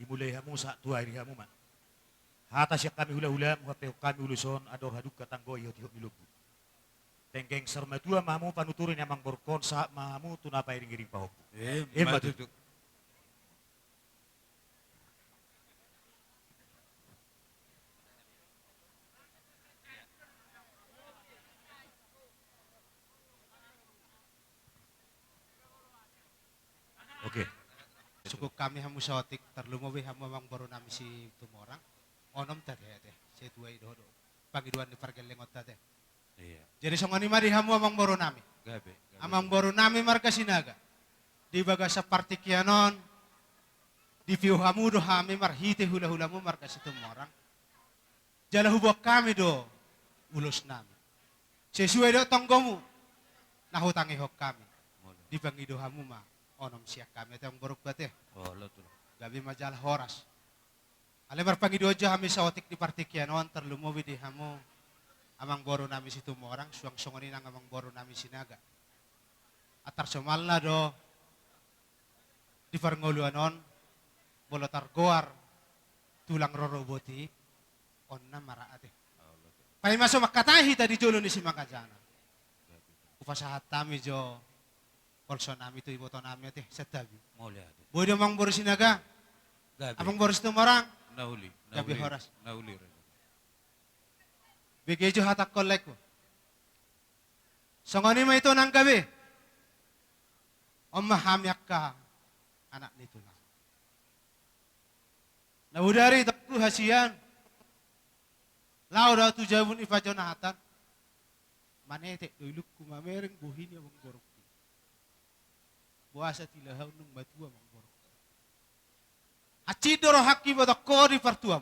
Dimulai hamu sa tua iri hamu man. Hata siya kami hula-hula mo hapeo kami uluson ador haduk katanggo ihot-ihot milugu. Tengkeng sarma tua mamu panuturin amang borkon sa mamu tunapa iring-iring pahok. Matutuk. Oke. Suku kami hamu saotik terlumowi hamu mang baru nami si tumorang. Onom tadi ya teh. Si dua itu do. Pangiduan di parkel lengot tadi. Iya. Jadi songoni mari hamu amang baru nami. Gabe. Amang baru nami marga sinaga. Di bagasa partikianon. Di view hamu do hami marhite hula-hulamu marga si tumorang. Jala hubok kami do ulus nami. Sesuai do tonggomu. Nahutangi hok kami. Di pangido hamu mah. Onom siak kami itu yang borok bate. Oh, lo tuh. Gabi majalah horas. Ale marpangi doja kami saotik di partikianon terlumowi di hamu. Amang boru nami situ orang suang songoni nang amang boru nami sinaga. Atar somalna do di farngoluanon bolotar goar tulang roroboti onna maraate. Pai masuk makatahi tadi jolo ni si makajana. Upasahat tami jo Kolso nami itu ibu nami teh setabi. Mulai. Boy mang boru sinaga. Gabe. Abang boru situ marang. Nauli. Gabi horas. Nauli. Begejo hatak kolek ko. Songoni ma itu nang gabi. Om hamyak ka anak nito lang. Naudari takku hasian. Lau daw tu jabun ifajo nahatan. Manete doiluk kumamereng buhin ya bang borok. Buasa tilahaw nung matua bang borok. Acidoro haki bodo kori partuam.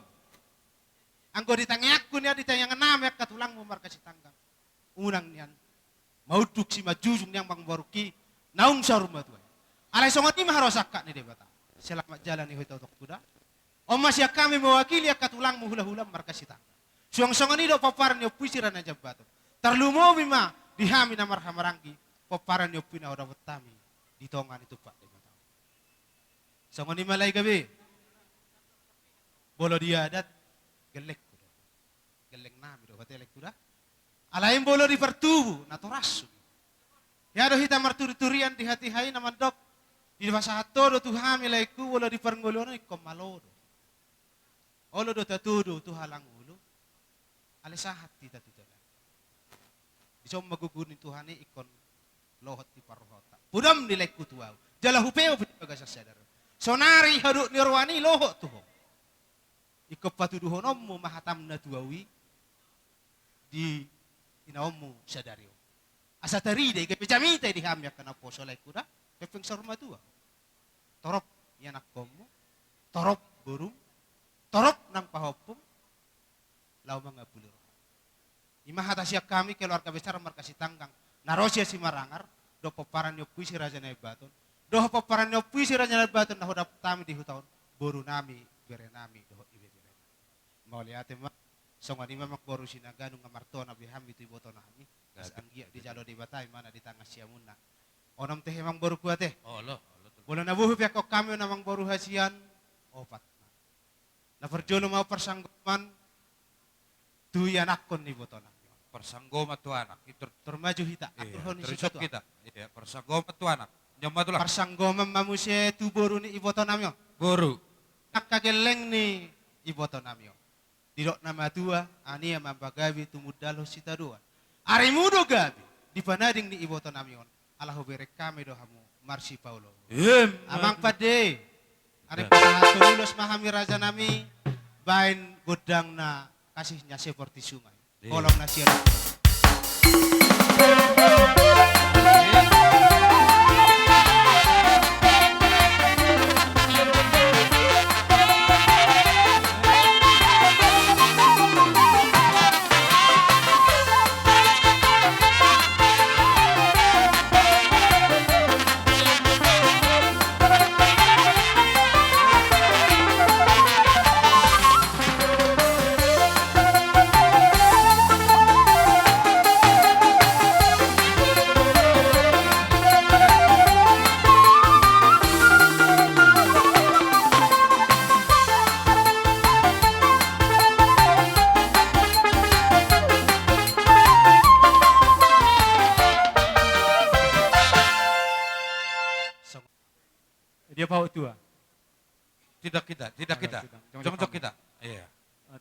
Anggo ditangyak ko niya ditayang namek katulang mo marka si tanggang. Unang niyan. Mauduk si majujung niyang bang boroki. Naung sa rumah tuwa. Alay songot ni maharosak ka ni debata. Selamat jalan ni hoy totok tuda. O masya kami mewakili ya katulang mo hula-hula marka si tanggang. Suang-suang ni do paparan niyo puisiran na jabato. Tarlumo bima dihami na marhamarangki. Paparan niyo pinaurawat tami. Dito nga ni tupak debata. Songot ni malay gabi. Bolo dia adat. Gelek ko do. Gelek nami do. Hotelek tuda. Alayin bolo di pertubu. Naturasu. Ya do hita marturi-turian di hati-hai naman dok. Di masa hatodo tu hamilaiku wala di perngolono ikom malodo. Olo do tatudo tu halang ulo. Alisahat tita tutala. Isom magugunin Tuhani ikon lohot di parhota. Pudam nilai kutuaw. Jala hupeo pinaga sa sadar. Sonari haduk nirwani lohot tuho. Ikop patuduhonommu mahatam na tuawi di inaommu sadario. Asa taride ke pecamita di hamya kana poso lai kuda. Pepeng sorma tua. Torop yanak komo. Torop burung. Torop nang pahopong. Lau mga bulur. Imahata siya kami keluarga besar markasi tanggang. Narosia si Marangar. Do paparan yo puisi raja na ibaton. Do paparan yo puisi raja na ibaton na hodap tami di hutaon. Boru nami, bere nami, do ibe bere. Mau lihat ma. Songan ima makboru sinaga nung ngamarto na biham itu iboto nami. Kas anggia di jalo di batay mana di tangga siamuna. Onam teh emang boru kuat teh. Oh lo. Bola nabuhu pihak kok kami namang boru hasian. Opat. Na perjolo mau persanggoman. Tuyan akon ni boto nami. Persanggoma tu anak. Itu Termaju hita. terisok kita. Iya, persanggoma tu anak. Nyama tu lah. Persanggoman mamusia tu boru ni iboto nami. Boru. Nakageleng ni iboto nami. Didok nama tua, ani yang mambagabi tumudalo sita dua. Ari mudo gabi, di panading ni iboto nami. Alahu berek kami dohamu, Marsi Paulo. Amang pade, ari pasahato lulos mahami raja nami, bain godang na kasihnya seperti sungai. Kolong na siya. Dia bawa tua. Tidak kita. Jongcok kita. Iya.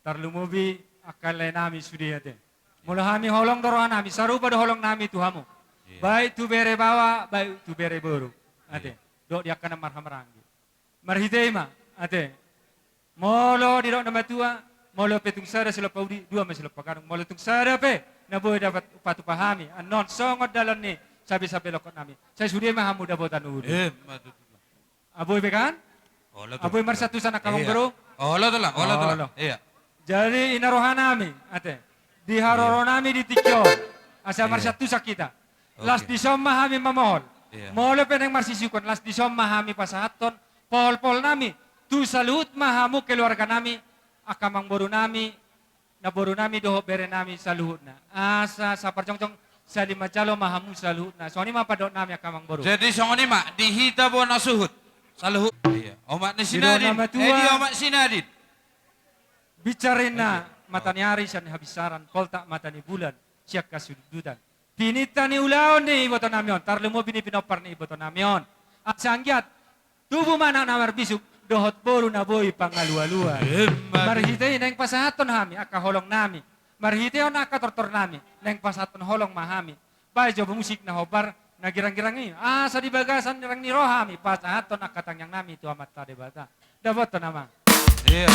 Tarlumubi akal nami sudah ya. Mula kami holong dorohan nami, sarupa do holong nami Tuhamu. Baik tu bere bawa, baik tu bere boru. Ate, dok dia kena marham rangi. Marhitema, ate. Molo di dok nama tua, molo petung sada sila paudi, dua masih lepas karung. Molo tung sada pe, na boleh dapat patu pahami. Anon songot dalam ni, sabi-sabi lokot nami. Saya sudah mahamu dapotan udi. Aboy bekan? Aboy marsatu sana kamong bro. Oh lo tu lah. Iya. Jadi inarohan nami, ate. Di haroro nami di tikyo. Asa marsatu sakita. Las di somma kami mamohol. Molo peneng marsisikon. Las di somma kami pasahaton. Pol nami. Tu salut mahamu keluarga nami. Akamang boru nami. Na boru nami doho bere nami saluhut na. Asa sapar congcong. Salima calo mahamu saluhut na. Soalnya padok nami akamang boru. Jadi songoni mak dihita bo nasuhut. Saluhut. Iya. Omak ni sinadin. Edi omak sinadin. Bicarin na matani ari siya ni habisaran. Kolta matani bulan. Siya kasududan. Pinita ni ulaon ni iboto namion. Tarlumo binipinopar ni iboto namion. At sanggyat. Tubo man ang namar bisuk. Dohot boru na boy pangalua-lua. Marhitay na yung pasahaton hami. Akaholong nami. Marhitay o nakatortor nami. Na yung pasahaton holong mahami. Bayo musik na hobar. Nagirang-girang ngayon. Sa di bagasan nirang ni Rohami. Pasahaton nakatangyang nami. Ito amat tadi bata. Dabot to naman. Iya.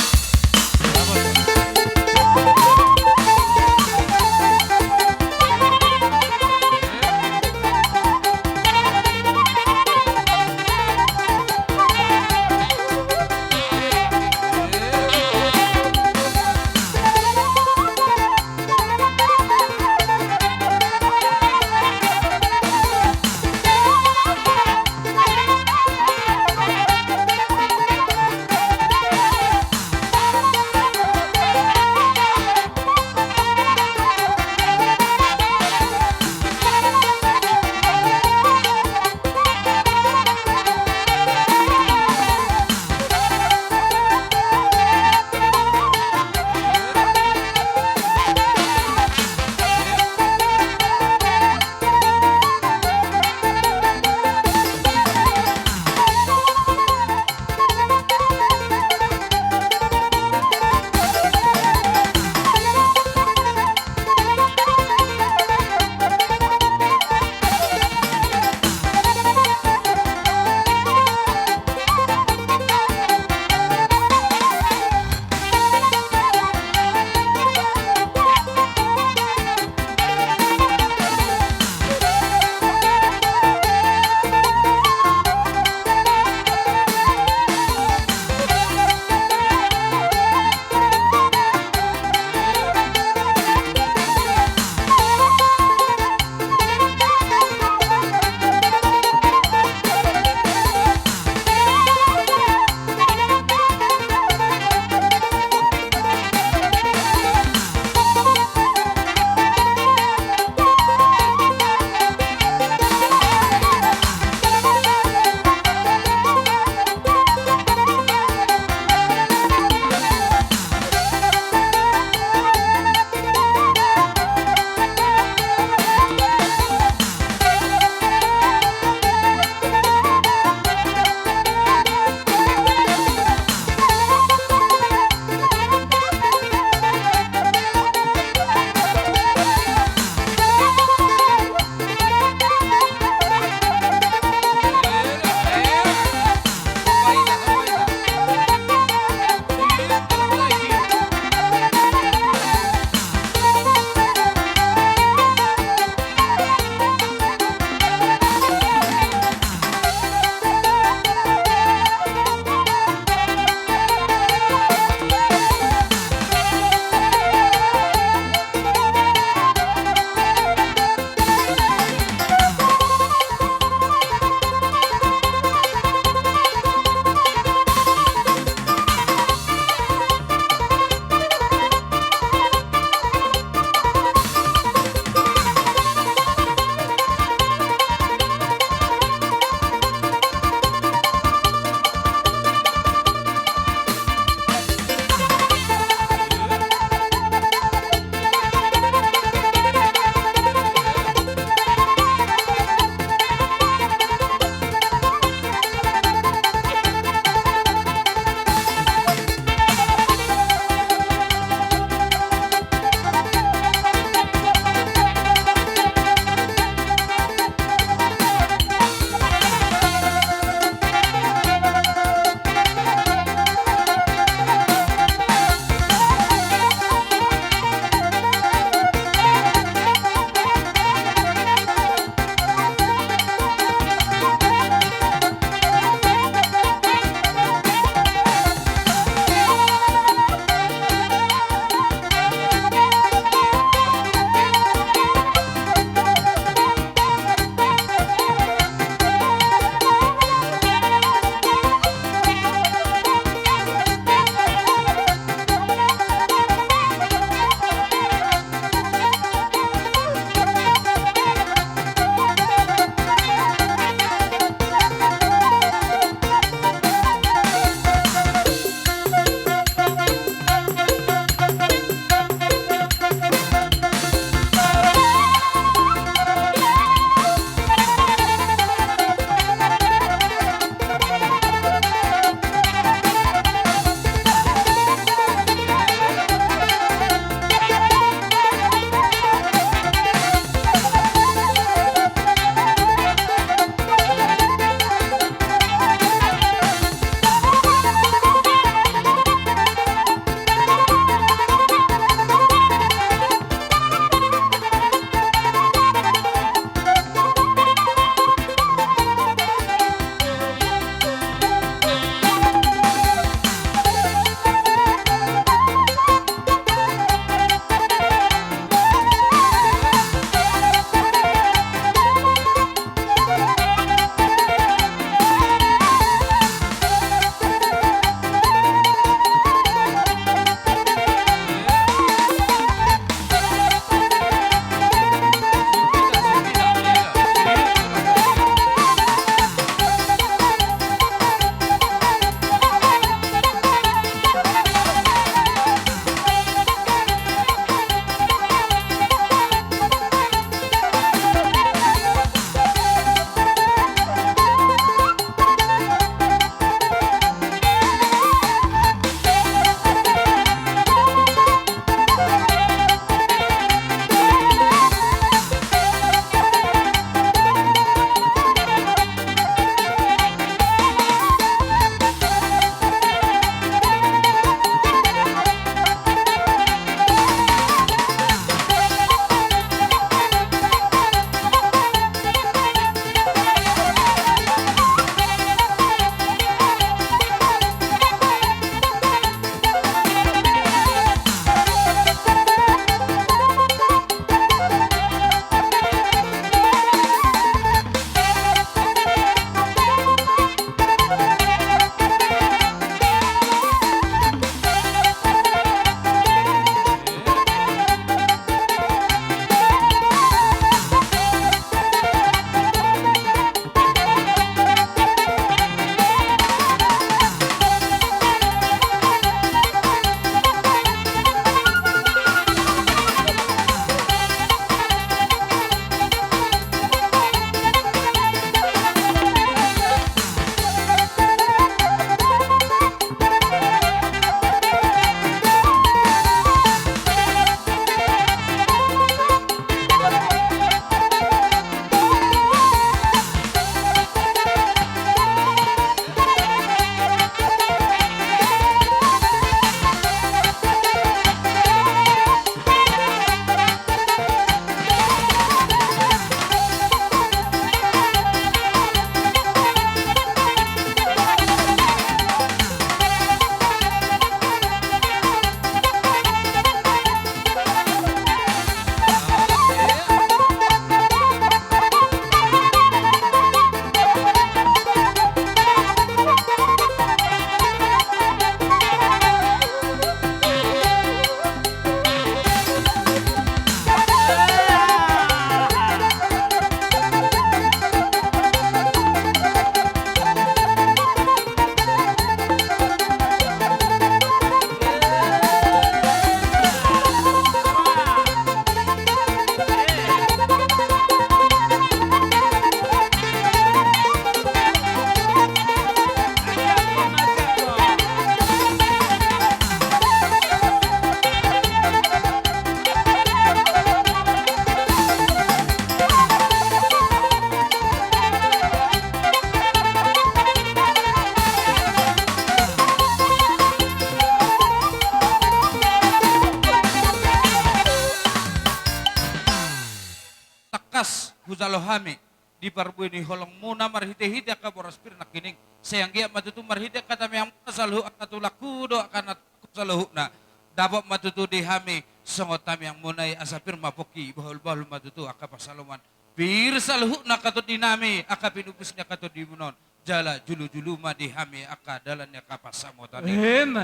huzalohami di parbuini holong muna marhite-hite ka boraspir na kining sayang gia matutu marhite kata yang saluhu akatulaku do akan saluhu na dapat matutu di hami songot tami yang munai asapir mapoki bahul matutu akapasaloman bir saluhu na katut dinami akapinupusnya katut dimunon jala julu ma di hami akadalannya kapasamotane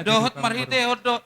dohot marhite odo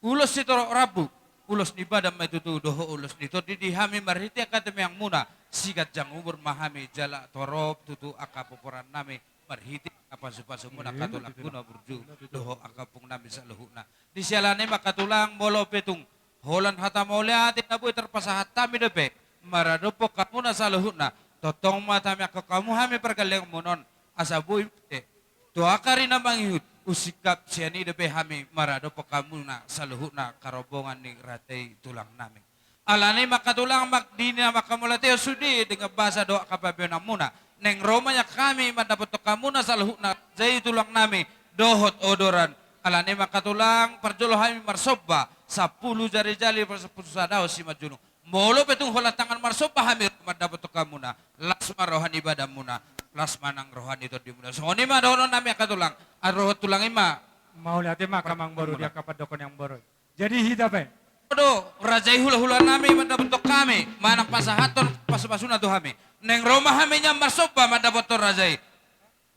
ulos sitoro rabu ulos ni badam matutu doho ulos ni to di hami marhite kata yang muna sigat jang umur mahami jala torop tutu akapoporan nami marhiti apa supasu muna katulak guna burju doho akapung nami saluhuna di sialane makatulang molo petung holan hata mauliati nabu terpasahat tami depe maradopo kamuna saluhuna totong matami kamu hami pergaleng munon asabu imte to akari na manghihut usikap siani depe hami maradopo kamuna saluhuna karobongan ni ratei tulang nami alani makatulang magdini na makamulateo sudi dengan bahasa doa kapabion muna neng romanya kami mendapat kamuna saluhuna jai tulang nami dohot odoran alani makatulang perjolohami marsoba 10 jari-jari persepusadaw si majunung molo petung hola tangan marsoba hamir mendapat kamuna lasma rohani ibadah muna lasma nang rohani itu di muna songoni mah dono nami akatulang aroh tulang ima mau lihat kamang baru dia kapadokon yang baru jadi hita pe do rajai hula-hula nami mendapat kami manang pasahaton pasupasuna tuh kami neng Roma kami nyambar sopa mendapat rajai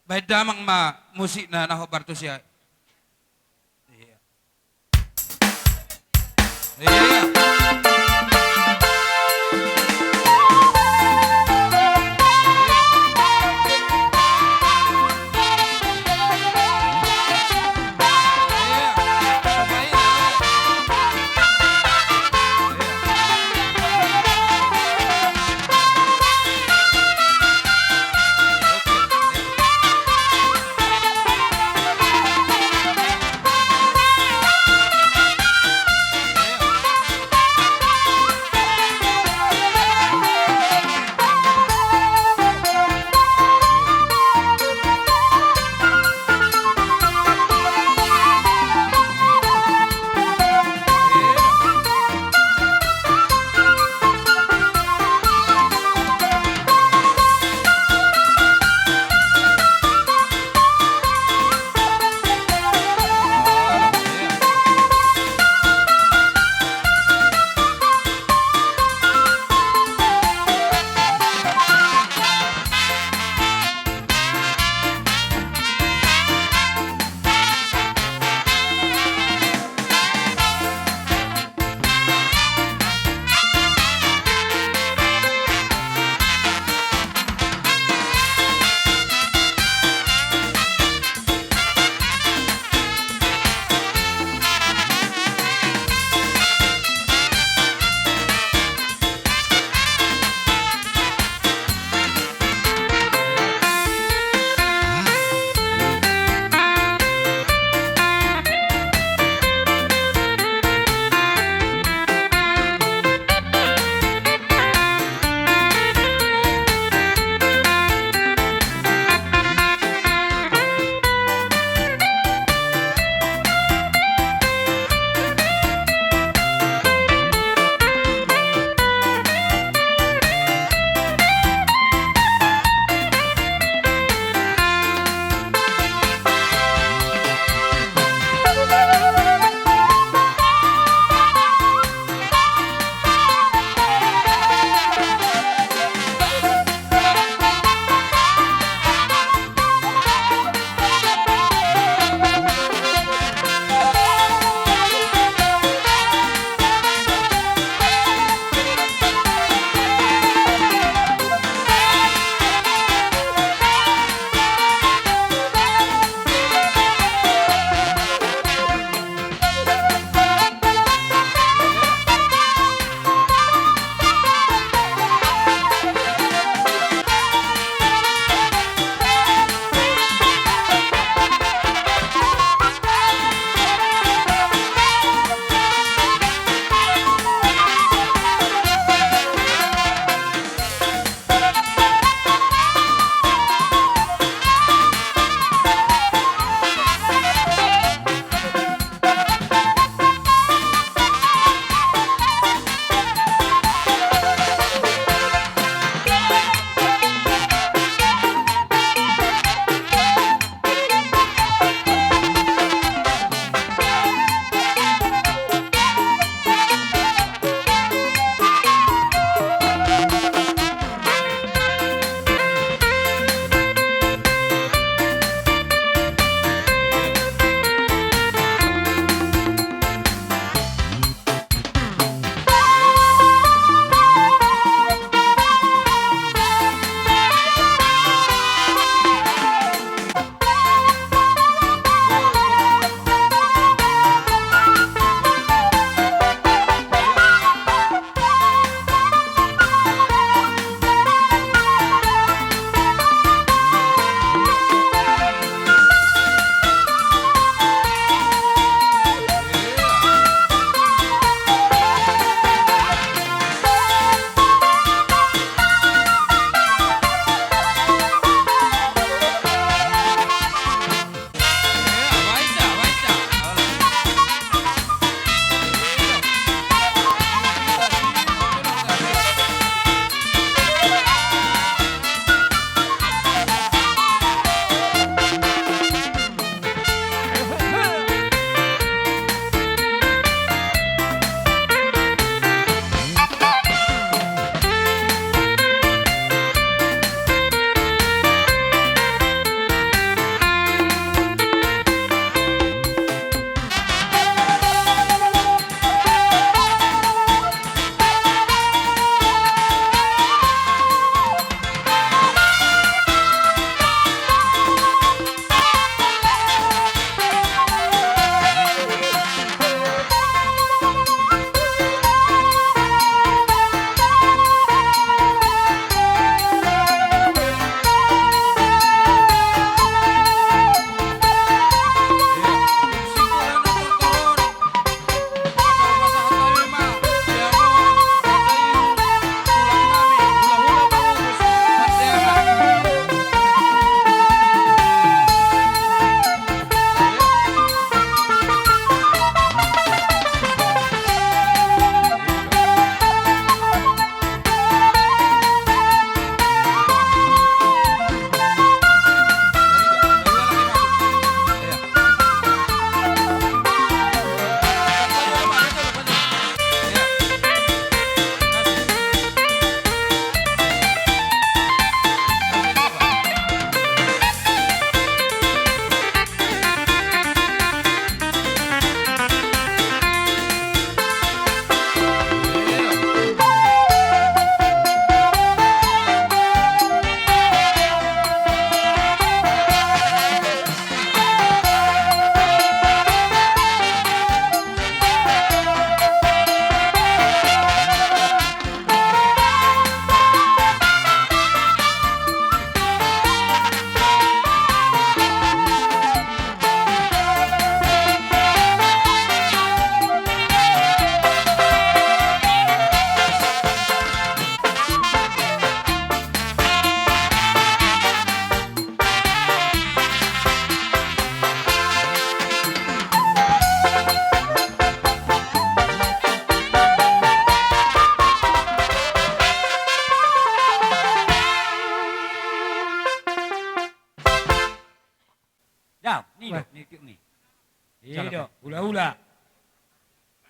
baik damang ma musik na naho bartusia iya iya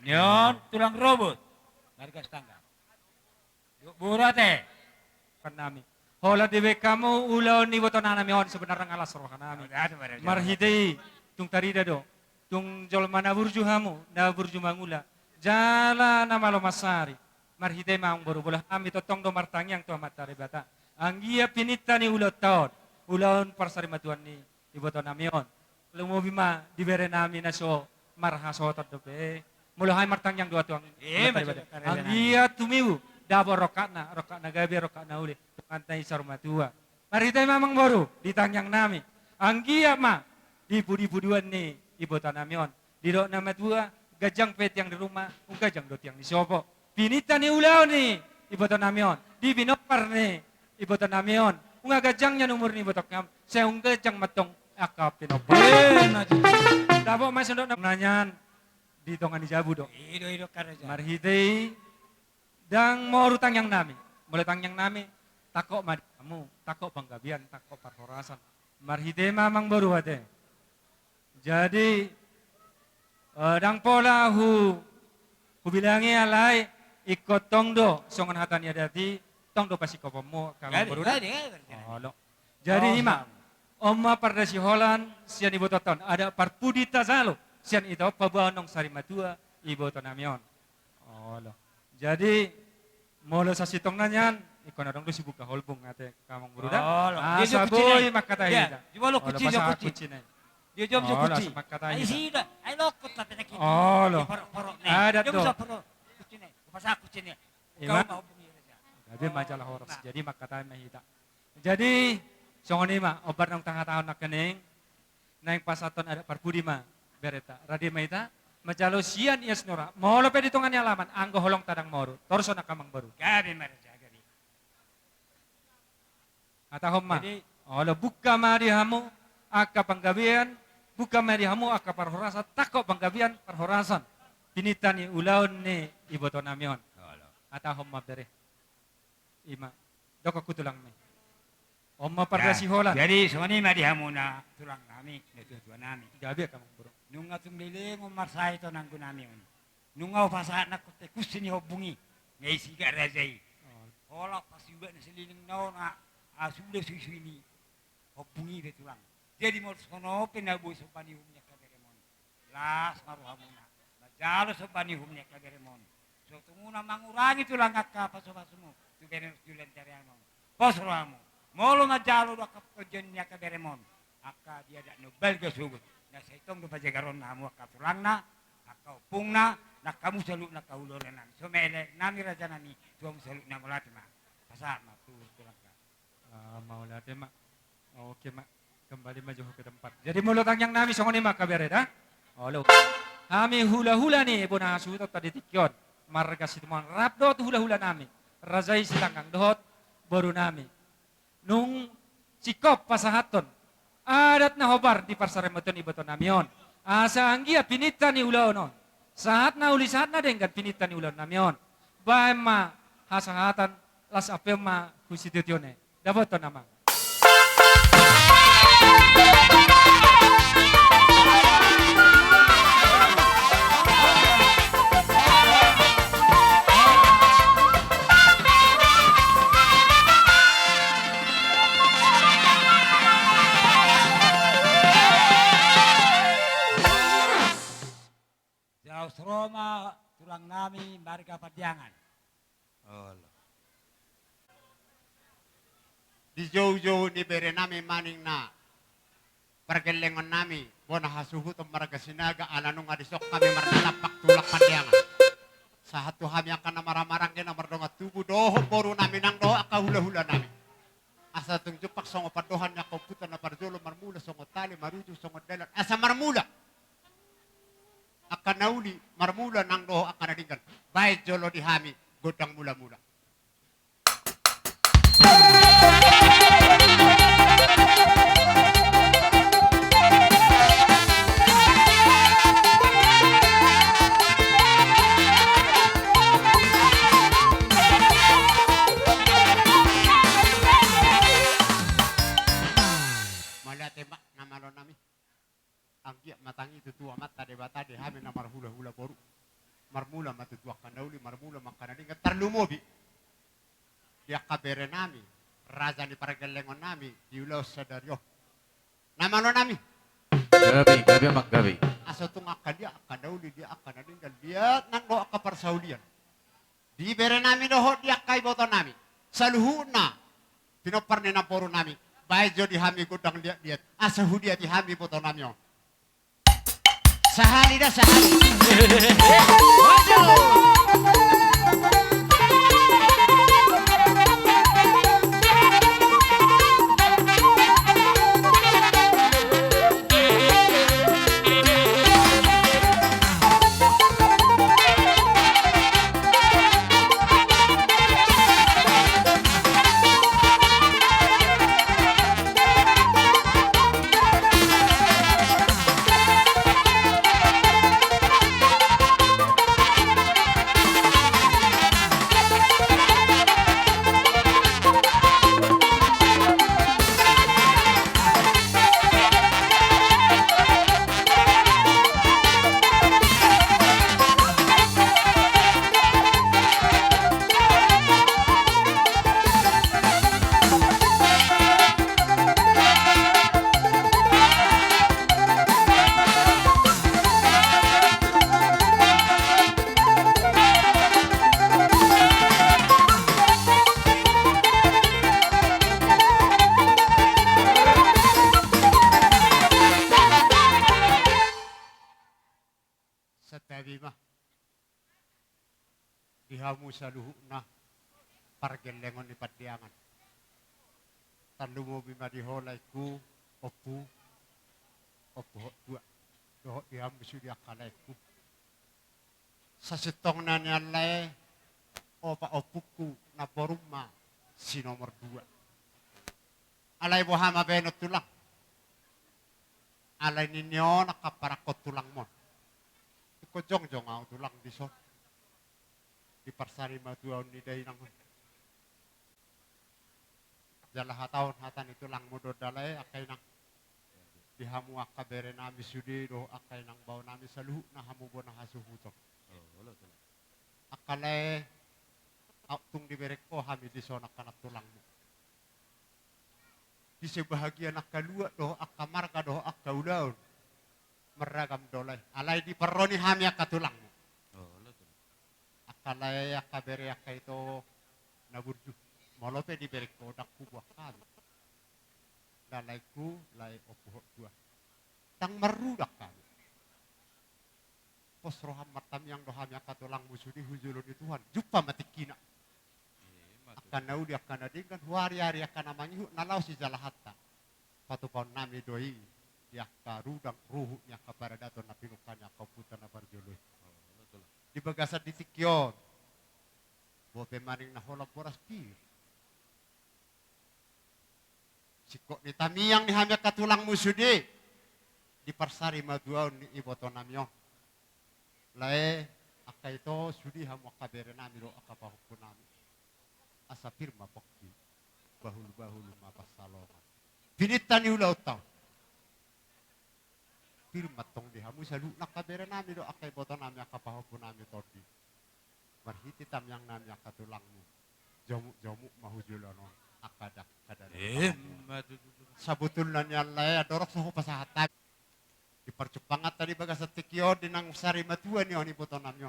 Nyon tulang robot. Marga setangga. Yuk burate. Kan nami. Hola dewe kamu ulaw ni boto na nami on sebenarnya ngalas roh nami. Marhidei tung tarida do. Tung jol mana burju hamu na burju mangula. Jala nama lo masari. Marhidei maung boru bolah ami totong do martangyang to matare bata. Anggia pinita ni ulo taon. Ulaon parsari matuan ni iboto nami on. Lumo bima dibere nami na so marhasotot do be. Mulahay martangyang dua tuang. Anggia tumiu. Dabo rokakna gabi rokakna uli. Antay sarmatua. Marhidei mamang boru ditangyang nami. Anggia ma di budi-buduan ni iboto nami on. Di do nama tua gajang pet yang di rumah, gajang dot yang di sopo. Pinita ni ulaw ni iboto nami on. Di binopar ni iboto nami on. Unga gajangnya numur ni iboto kam. Saya gajang matong akap pinopar. Dabo mas ndok nanyan di tongan di jabu do. Ido karaja. Marhidei dang mau rutang yang nami. Mulai tang yang nami takok kamu, takok panggabian, takok parhorasan. Marhidei mamang baru ate. Jadi dang pola hu bilangi alai ikut tongdo songon hatani adati tongdo pasi kopomo kamang baru. Halo. Jadi ima Oma pardasi Holland sian ibu toton ada parpudi tazalo sian itu pabuanong sarimatua ibu tonamion. Halo. Jadi molo sa sitong nanyan ikon adong do sibuka holbung ate kamang baru dah. Asa boy makatahida. Jual kuci jo kuci. Dia jom jo kuci. Ai sida, ai lokot tapi nak. Halo. Ada Dia tuh. bisa perlu kuci ni. Pasal kuci ni. Kau Iman. mau hubungi saja. Gabi majalah horos. Jadi makatay mahita. Jadi songon ma obar ng tanga-taon na kaning na yung pasaton ada parpudi ma bereta. Radi mahita majalo sian ias nora. Molo pe ditungan ni alaman anggo holong tadang moro. Torso na kamang baru. Gabi maraja gabi. Atahom ma. Jadi Olo buka mari hamu aka panggabian, buka mari hamu aka parhorasan, tako panggabian parhorasan. Pinitani ulaon ni iboto namion. Atahom ma bere. Ima. Doko kutulang me. Oma pardasi Holland. Jadi soni madi hamuna tulang nami, netua nami. Gabi kamang baru. Nunga tumlili ngumar sa ito nang gunami on. Nunga upasa na kote kusini hobungi. Ngay siga razay. Hola pasiba na sililing na na asulo suisuni. Hobungi betulang. Jadi mo sono pinabu sa panihumnya kaberemon. Las maruhamuna. Najalo sa panihumnya kaberemon. So tunguna mangurangi tulang akka paso-pasomo. Tuberen julen tariamon. Pasroamo. Molo majalo do kapkojennya kaberemon. Akka dia dak nobel gasubut. Na sa itong do pajagaron na mo akka tulangna, akka upungna, na kamu salu na kaulorenan. So mele nami raja nami tuang salu na mulati ma. Pasar ma tu tulang ka. Mau late mak. Oke mak. Kembali maju ke tempat. Jadi mulut yang nami songon mak kabere dah. Halo. Kami hula-hula nih puna suto tadi tikion. Marga situman rap dot hula-hula nami. Razai silanggang dot baru nami. Nung cikop pasahaton. Adat na hobar di parsaremeton ibaton namion. Asa anggia pinita ni ulaonon. Saat na uli saat na denggan pinita ni ulaon namion. Bae ma hasahatan las apema konstitutione. Dapat to nama. Jaus Roma tulang nami marga Padiangan. Di jauh-jauh ni bere nami maning na pergelengan nami bona hasuhu to marga sinaga alanong adisok kami marnalapak tulak Padiangan. Satu kami akan marah-marang kena mardonga tubuh doho boru nami nang doho aka hula-hula nami. Asa tung jupak songo padohan na komputer na parjolo marmula songo tali maruju songo dalan asa marmula. Akan nauli marmula nang doho akan nadinggan. Baik jolo di hami godang mula-mula. Tembak nama lo nami. Anggia matangi itu tua mata debata de hame namar hula-hula boru. marmula matutuak kanauli, marmula makanading, tarlumobi. Dia kabere nami, raja ni paragalengon nami, diulaw sa daryo. Namano nami, Gabi maggabi. aso tung akadia, akanauli, dia akanading, dia nanggo akaparsaulian. Di bere nami doho, dia kay boto nami. Saluhuna, pinoparne na poro nami. Baik jo di hami kudang dia, asa hudia di hami boto nami. Sahali dah sahali. Setabi mah dihamu saluhu na pargelengon ni padiangan. Tanlumo bima diholay ku opu dua doho dihamu sudia kalay ku. Sa sitong na niyalay opa opuku na poruma si nomor 2. Alay bohama benot tulang. Alay ninyo nakaparakot tulang mo. Ko jong au tulang di so di parsari matuaw ni day nang jala hataon hatan itu lang mudo dalay akay nang dihamu akabere nami sudi do akay nang baw nami saluhu na hamu bo na hasuhuto akalay tung di berek ko hami di so nakanak tulang mo di sebahagia nakalua do akamarga do akaulaon meragam dolay. Alay di peroni hami akatulang mo. Akalay akabere akay ito naburju. Molope di berek ko dakku buah kami. Dalay ku lay opuhok dua. Tang merudak kami. Posroham matam yang dohami akatulang musuh di hujulun di Tuhan. Jumpa matikina. Akan nau di akan adingkan hari-hari akan namanya nalau si jalahatta. Patupon nami doi. Ya karudang ruhnya kabar dato na pinukanya kau putar na barjoloy. Di bagasan di tikyon. Bope maning na holang poras pir. Sikok ni tamiyang ni hamya katulang musudi. Di parsari maduaw ni iboto namyo. Lae aka ito sudi hamu akabere nami ro akapahukun nami. Asa firma pokti. Bahulu-bahulu mapasalongan. Pinitan ni ulaw tau. Firmat tong dihamu salu nakabere nami do akay boto nami akapahukun nami todi. Marhiti tam yang nami akatulangmu. Jomu mahujulono akadak kadang. Sabutulan yan lay adorok sa hupasahatan. Dipercepangat tadi baga sa tikyo dinang sari matuan yo ni boto namyo.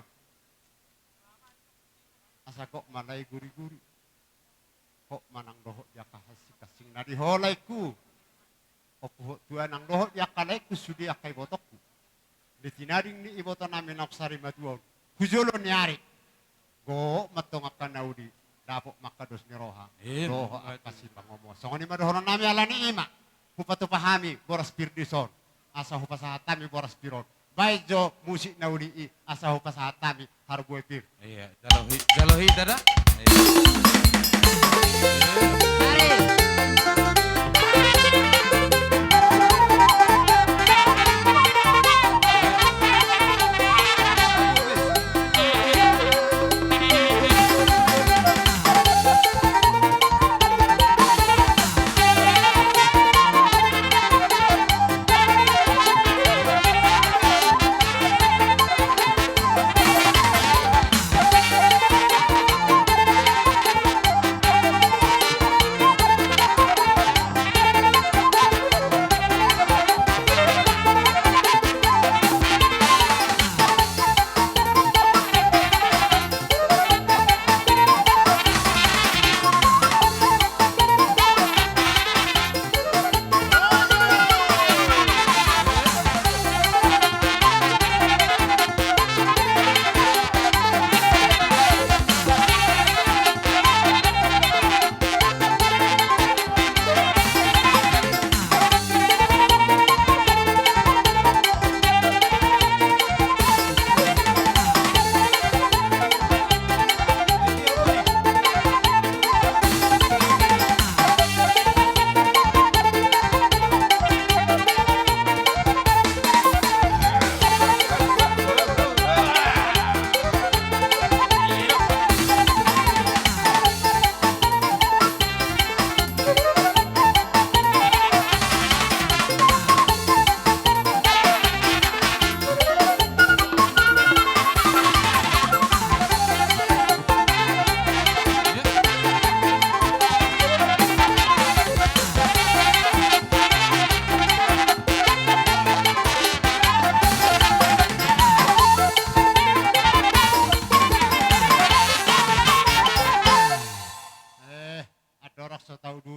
Asa kok malay guri-guri. Kok manang doho ya kahasik-kasing na diholay ku. Opo tuan ang doho ya kalay ku sudi akay botokku. Ditinaring ni iboto namin ako sari matuan. Hujulon nyari. Go matong akan naudi. Dapok makados ni roha. Doho akasi pangomo. So ni madohoron namin ala ni ima. Hupatupahami boras pirdison. Asa hupasahatami boras piron. Baik jo musik naudi asa hupasahatami harboy pir. Iya, jalohi dada.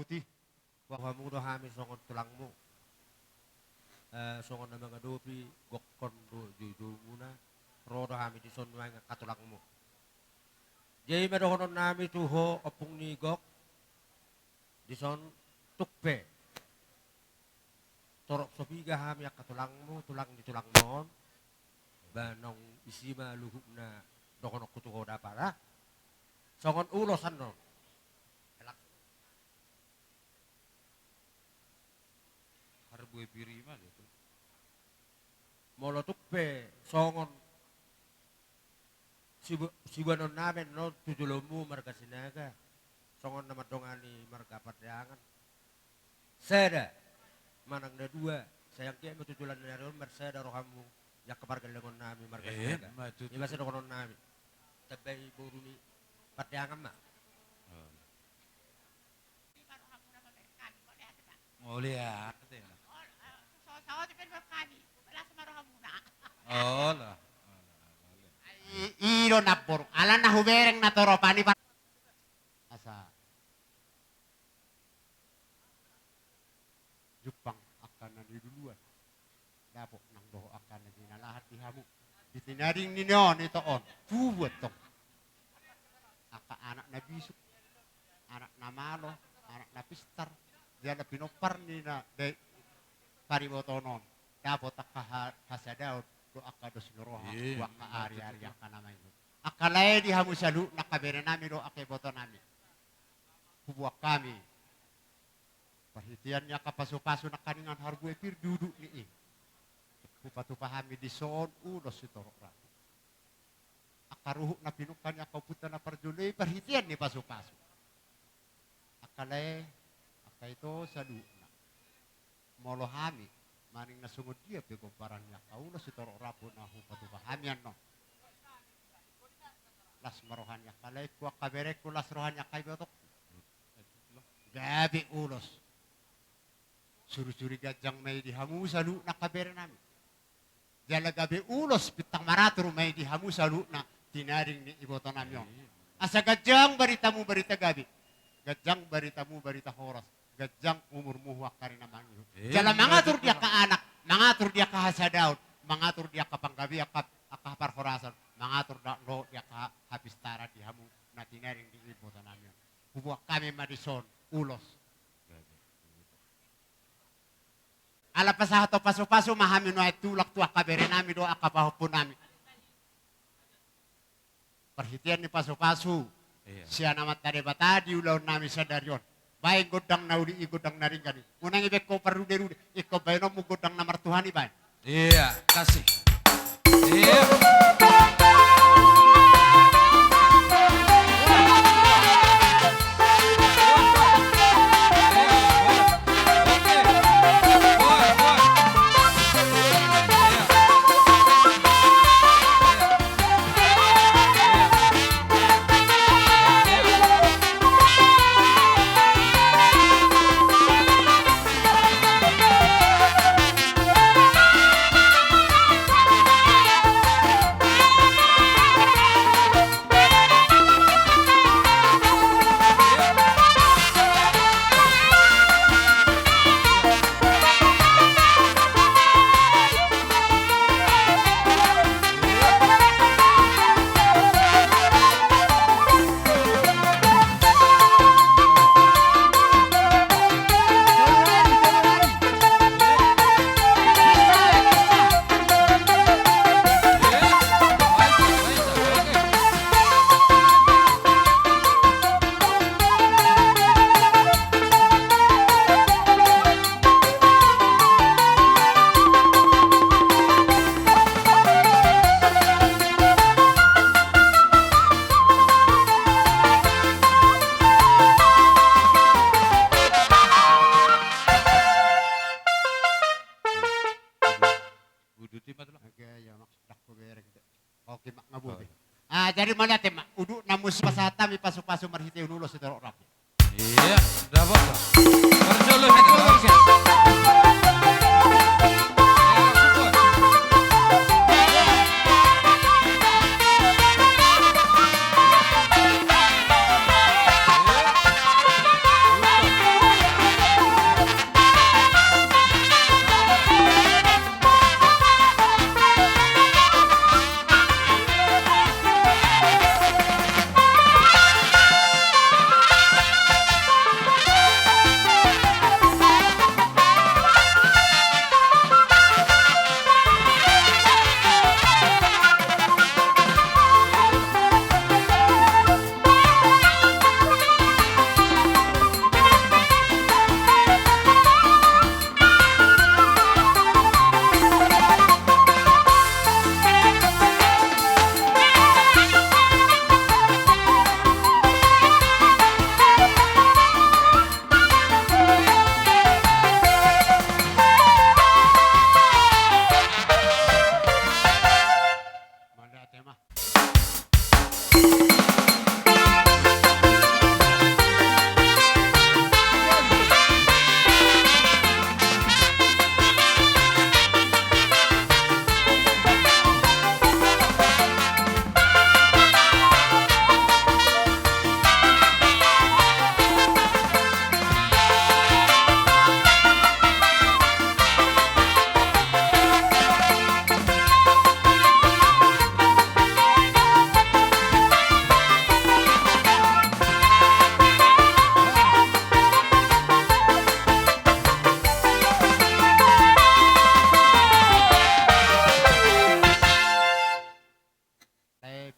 putih. Wahamu do hami songon tulangmu. Songon na mga dopi, gokkon do juju muna. Rodo hami di son mga katulangmu. Jay medohonon nami tuho opung ni gok. Di son tukpe. Torok sopiga hami ak katulangmu, tulang di tulang mon. Banong isima luhuk na dokonok kutuho dapara. Songon ulosan non. Harbu pirima itu. Molo tukpe songon sibanon namin no tujulomu marga sinaga. Songon nama dongani marga pardangan. Seda manang na dua. Sayang kaya matutulan na rin marsada rohamu. Ya kepargalangon nami marga sinaga. Iba sa dokonon nami. Tabay buru ni pardangan ma. Oh lihat. Oh lah. Iro na por. Alan na hubereng na toropani pa. Asa. Jepang akan na duluan. Dapo nang doho akan na ginalahat di hamu. Ditinaring ninyo nito on. Buwat tong. Aka anak na bisuk. Anak na malo. Anak na pistar. Diyan na pinopar ni na paribotonon. Dapo takah hasadaw. Do akados nuroha waka ari-ari ka naman ito. Akalay di hamu salu nakabere nami do akeboto nami. Hubuak kami. Perhitian niya kapaso-paso na kaningan harbu epir duduk ni. Kupatupahami di son ulos ito ratu. Akaruhuk na pinukan niya kauputan na parjulay perhitian ni paso-paso. Akalay akaito salu na. Molo hami. Maning nasungod dia pego paranya kaulo si toro rapo na hupatu bahamian no. Las marohanya kalay ko kabere ko las rohanya kay botok. Gabi ulos. Suru-suri gajang may dihamu salu na kabere nami. Jala gabi ulos pitang maratur may dihamu salu na tinaring ni iboto nami. Asa gajang baritamu barita gabi. Gajang baritamu barita horas. Gajang umurmu wakari naman yun. Jala mangatur dia ke anak, mangatur dia ke hasadaun, mangatur dia ke panggabi, akah parhorasan, mangatur dia ke habis tara di hamu, natinaring di ibu tanamnya. Hubuak kami madison, ulos. Ala pasahato paso-paso mahami no ay tulak tuak kabere nami do akapahupun nami. Perhitian ni paso-paso, siya namat tadi batadi ulaw nami sadarion. Baik godang naudi godang naringani. Unang ibek ko parude-rude. Ikaw ba yun mo godang na martuhani ba? Iya, kasih. Iya. Jadi mana tema? Udu namus pasata mi pasu-pasu marhite unulo si torok rapi. Iya, dapat. Berjolo kita.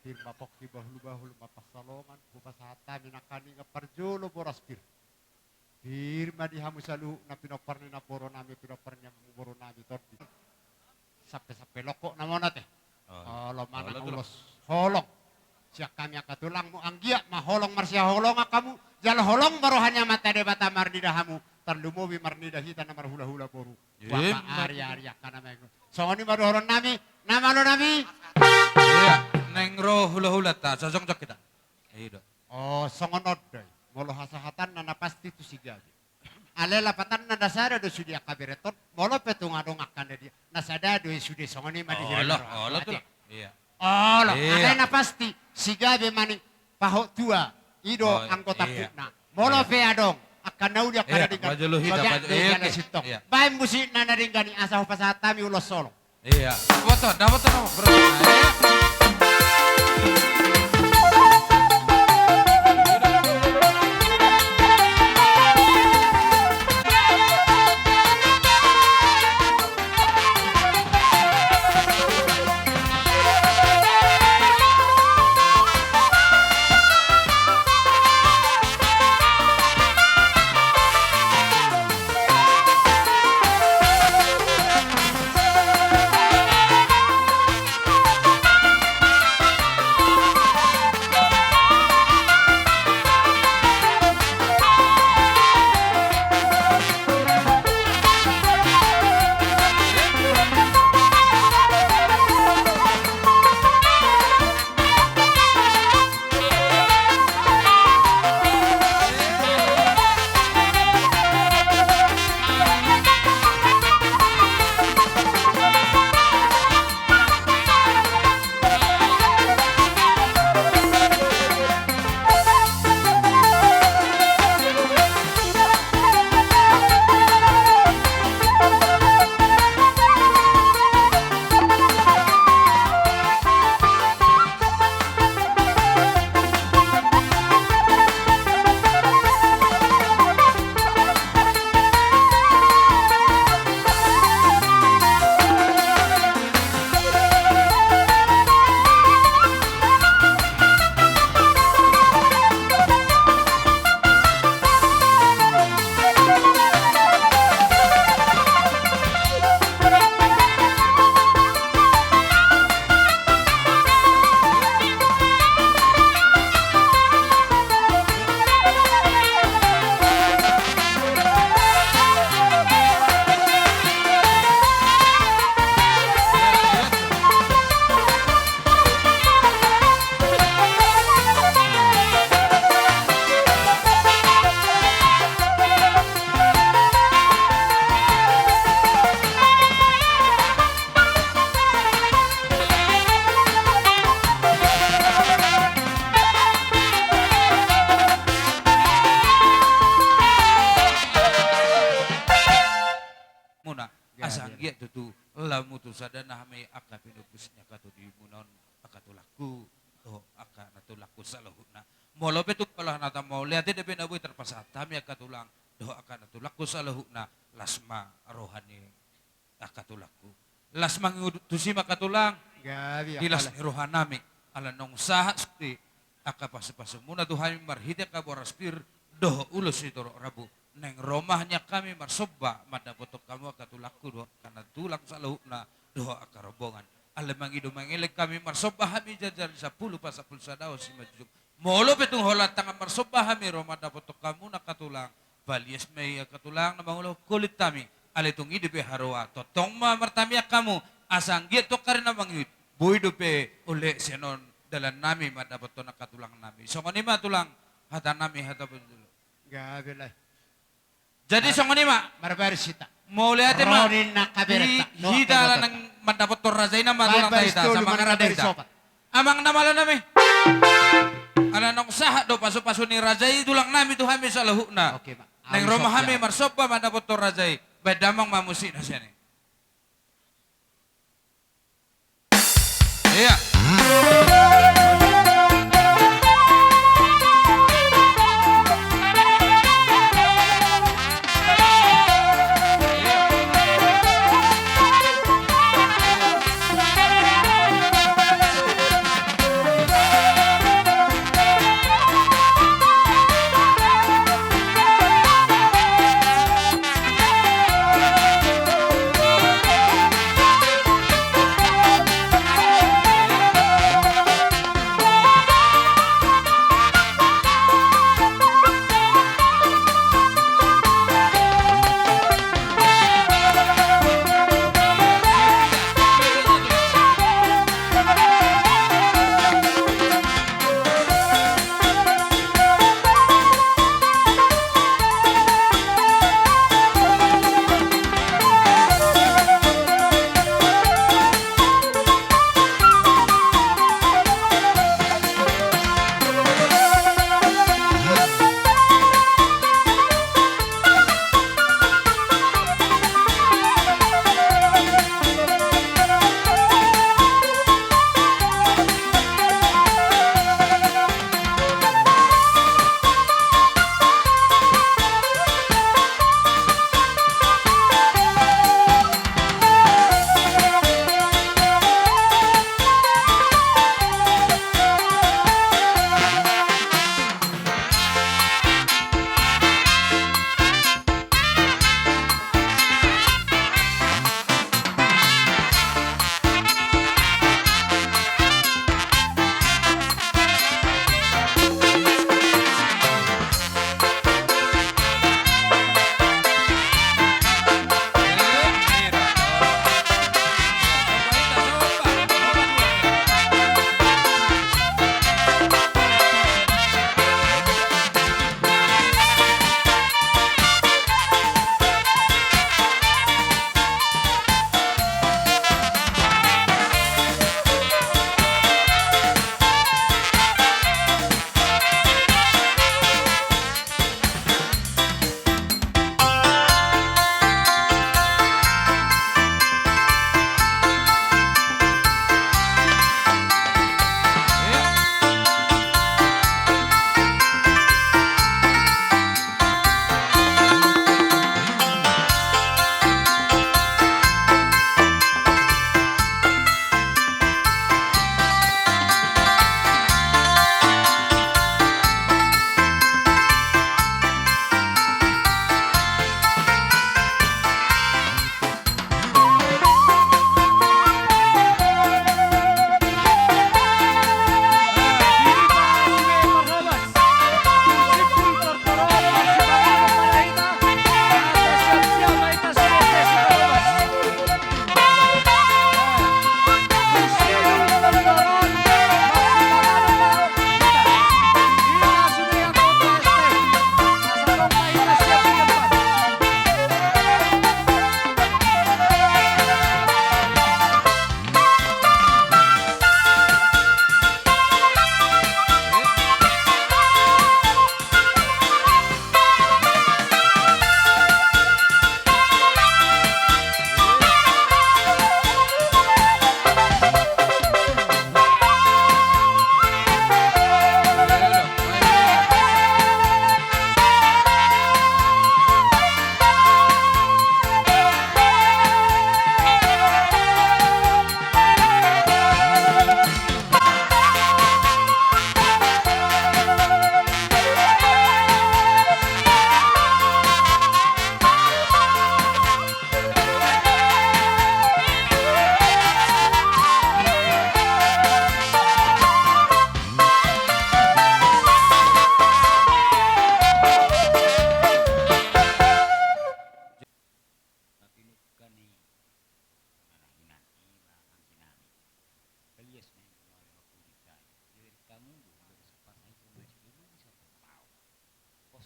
firma pokki bahulu mapasalongan kupasahata minakani ngaparjolo boraspir. Firma di hamu salu na pinoparni na poro nami pinoparni na poro nami tordi. Sampai lokok namanya teh. Kalau mana ulos holong. Siak kami akatulang mu anggia mah holong marsia holong kamu. Jal holong barohannya mata debata marnida hamu. Tarlumobi marnida hita namar hula-hula boru. Wapa arya-arya kana mengo. Songoni madohoron nami, nama lo nami. Iya, neng roh hula-hula ta, sosong cok kita. Iya. Oh, songonod doy. Molo hasahatan nana pasti tu sigabi. Ale lapatan nana sada do sudia kaberetot. Molo petung adong akan dia. Nasada do sudia songoni madi hira. Allah tuh. Iya. Allah, ale na pasti sigabi mani pahok tua. Ido anggota putna. Molo pe adong. Akan naudia kada dengan. Baju lu hita, baju iya. Bae musik nana ringgani asah pasatami ulos solo. Iya. Foto, dapat tuh bro. Asanggia tutu lamu tu sadana hame aka pinupusnya katu di munon akatulaku to aka natulaku salahuna molo betuk palah nata mau lihat de benabu terpasata mi akatulang do aka natulaku salahuna lasma rohani akatulaku lasma ngutusi makatulang dilas rohanami ala nong saha sukti aka pasu-pasumuna tuhami marhite ka boraspir do ulus itu rabu neng romahnya kami marsoba mada botok kamu akatulaku doa karena tulang salahuna doa akarobongan alemang ido mangilek kami marsoba hami jajar 10 pasapul sadao si majuk molo betung holat tangan marsoba hami romada botok kamu nakatulang balias mei akatulang namangulo kulit kami aletung ido be haroa totong ma martamia kamu asang giat to karena mangit boy do pe oleh senon dalan nami madapat to nakatulang nami. So ngoni ma tulang hata nami hata dulu. Gabi lah. Jadi so ngoni ma Marbarisita. mau lihat ma Ronin na kaberta. hita lah nang madapat to razay na matulang Barbaris tahita tulo sa mga radita. marabarisopat. Amang namala nami. Ala nang saha do paso-paso ni razay tulang nami tu hami sa lahuna. Oke, Pak. Nang rumah kami marsopa madapat to razay. Badamang mamusi na siya ni. Iya.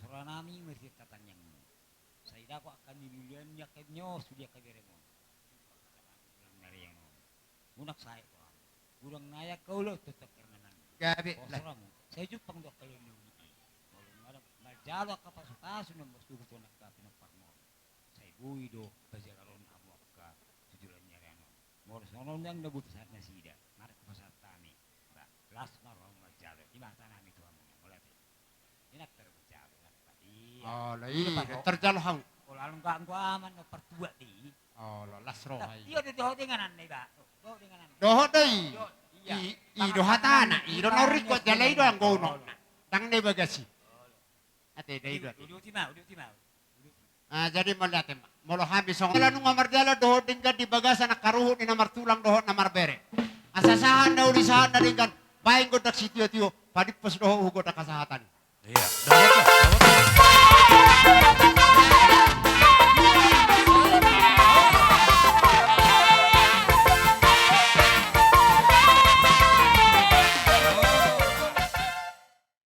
Pasora nami mesti tatanyang. Saya dapat akan dilulian ya kenyo sudah kaberemo. Munak saya ko. Kurang naya kau lo tetap kermanan. Gabi. Pasora mo. Saya jupang dok kalau ni. Kalau ada majalo kapasukaso ng gusto ko nakapinapak mo. Saya bui do pajakaron amo ka tujuan niya ano. Mor sono nang nabut sa na sida. Marak pasat kami. Ba, las maro majalo. Imata nami to amo. Wala ti. Inak terjalo. Iya. Oh, lai, terjalhang. Kalau alung ka ang aman no pertua di. Oh, lasro ay. Iya di doh denganan ni ba. Doh denganan. Doho day. Iya. Ido hatana, ido nauriko jalay do ang gono. Tang ne bagasi. Ate day do. Udah timau, udah timau. Ah, jadi malihat molo habis song. Kala nung amardala doho dingga di bagasa na karuhut ni namar tulang doho namar bere. Asasahan na ulisahan na dinggan. Baing godak sitio tio, padipos doho hugo da kasahatan.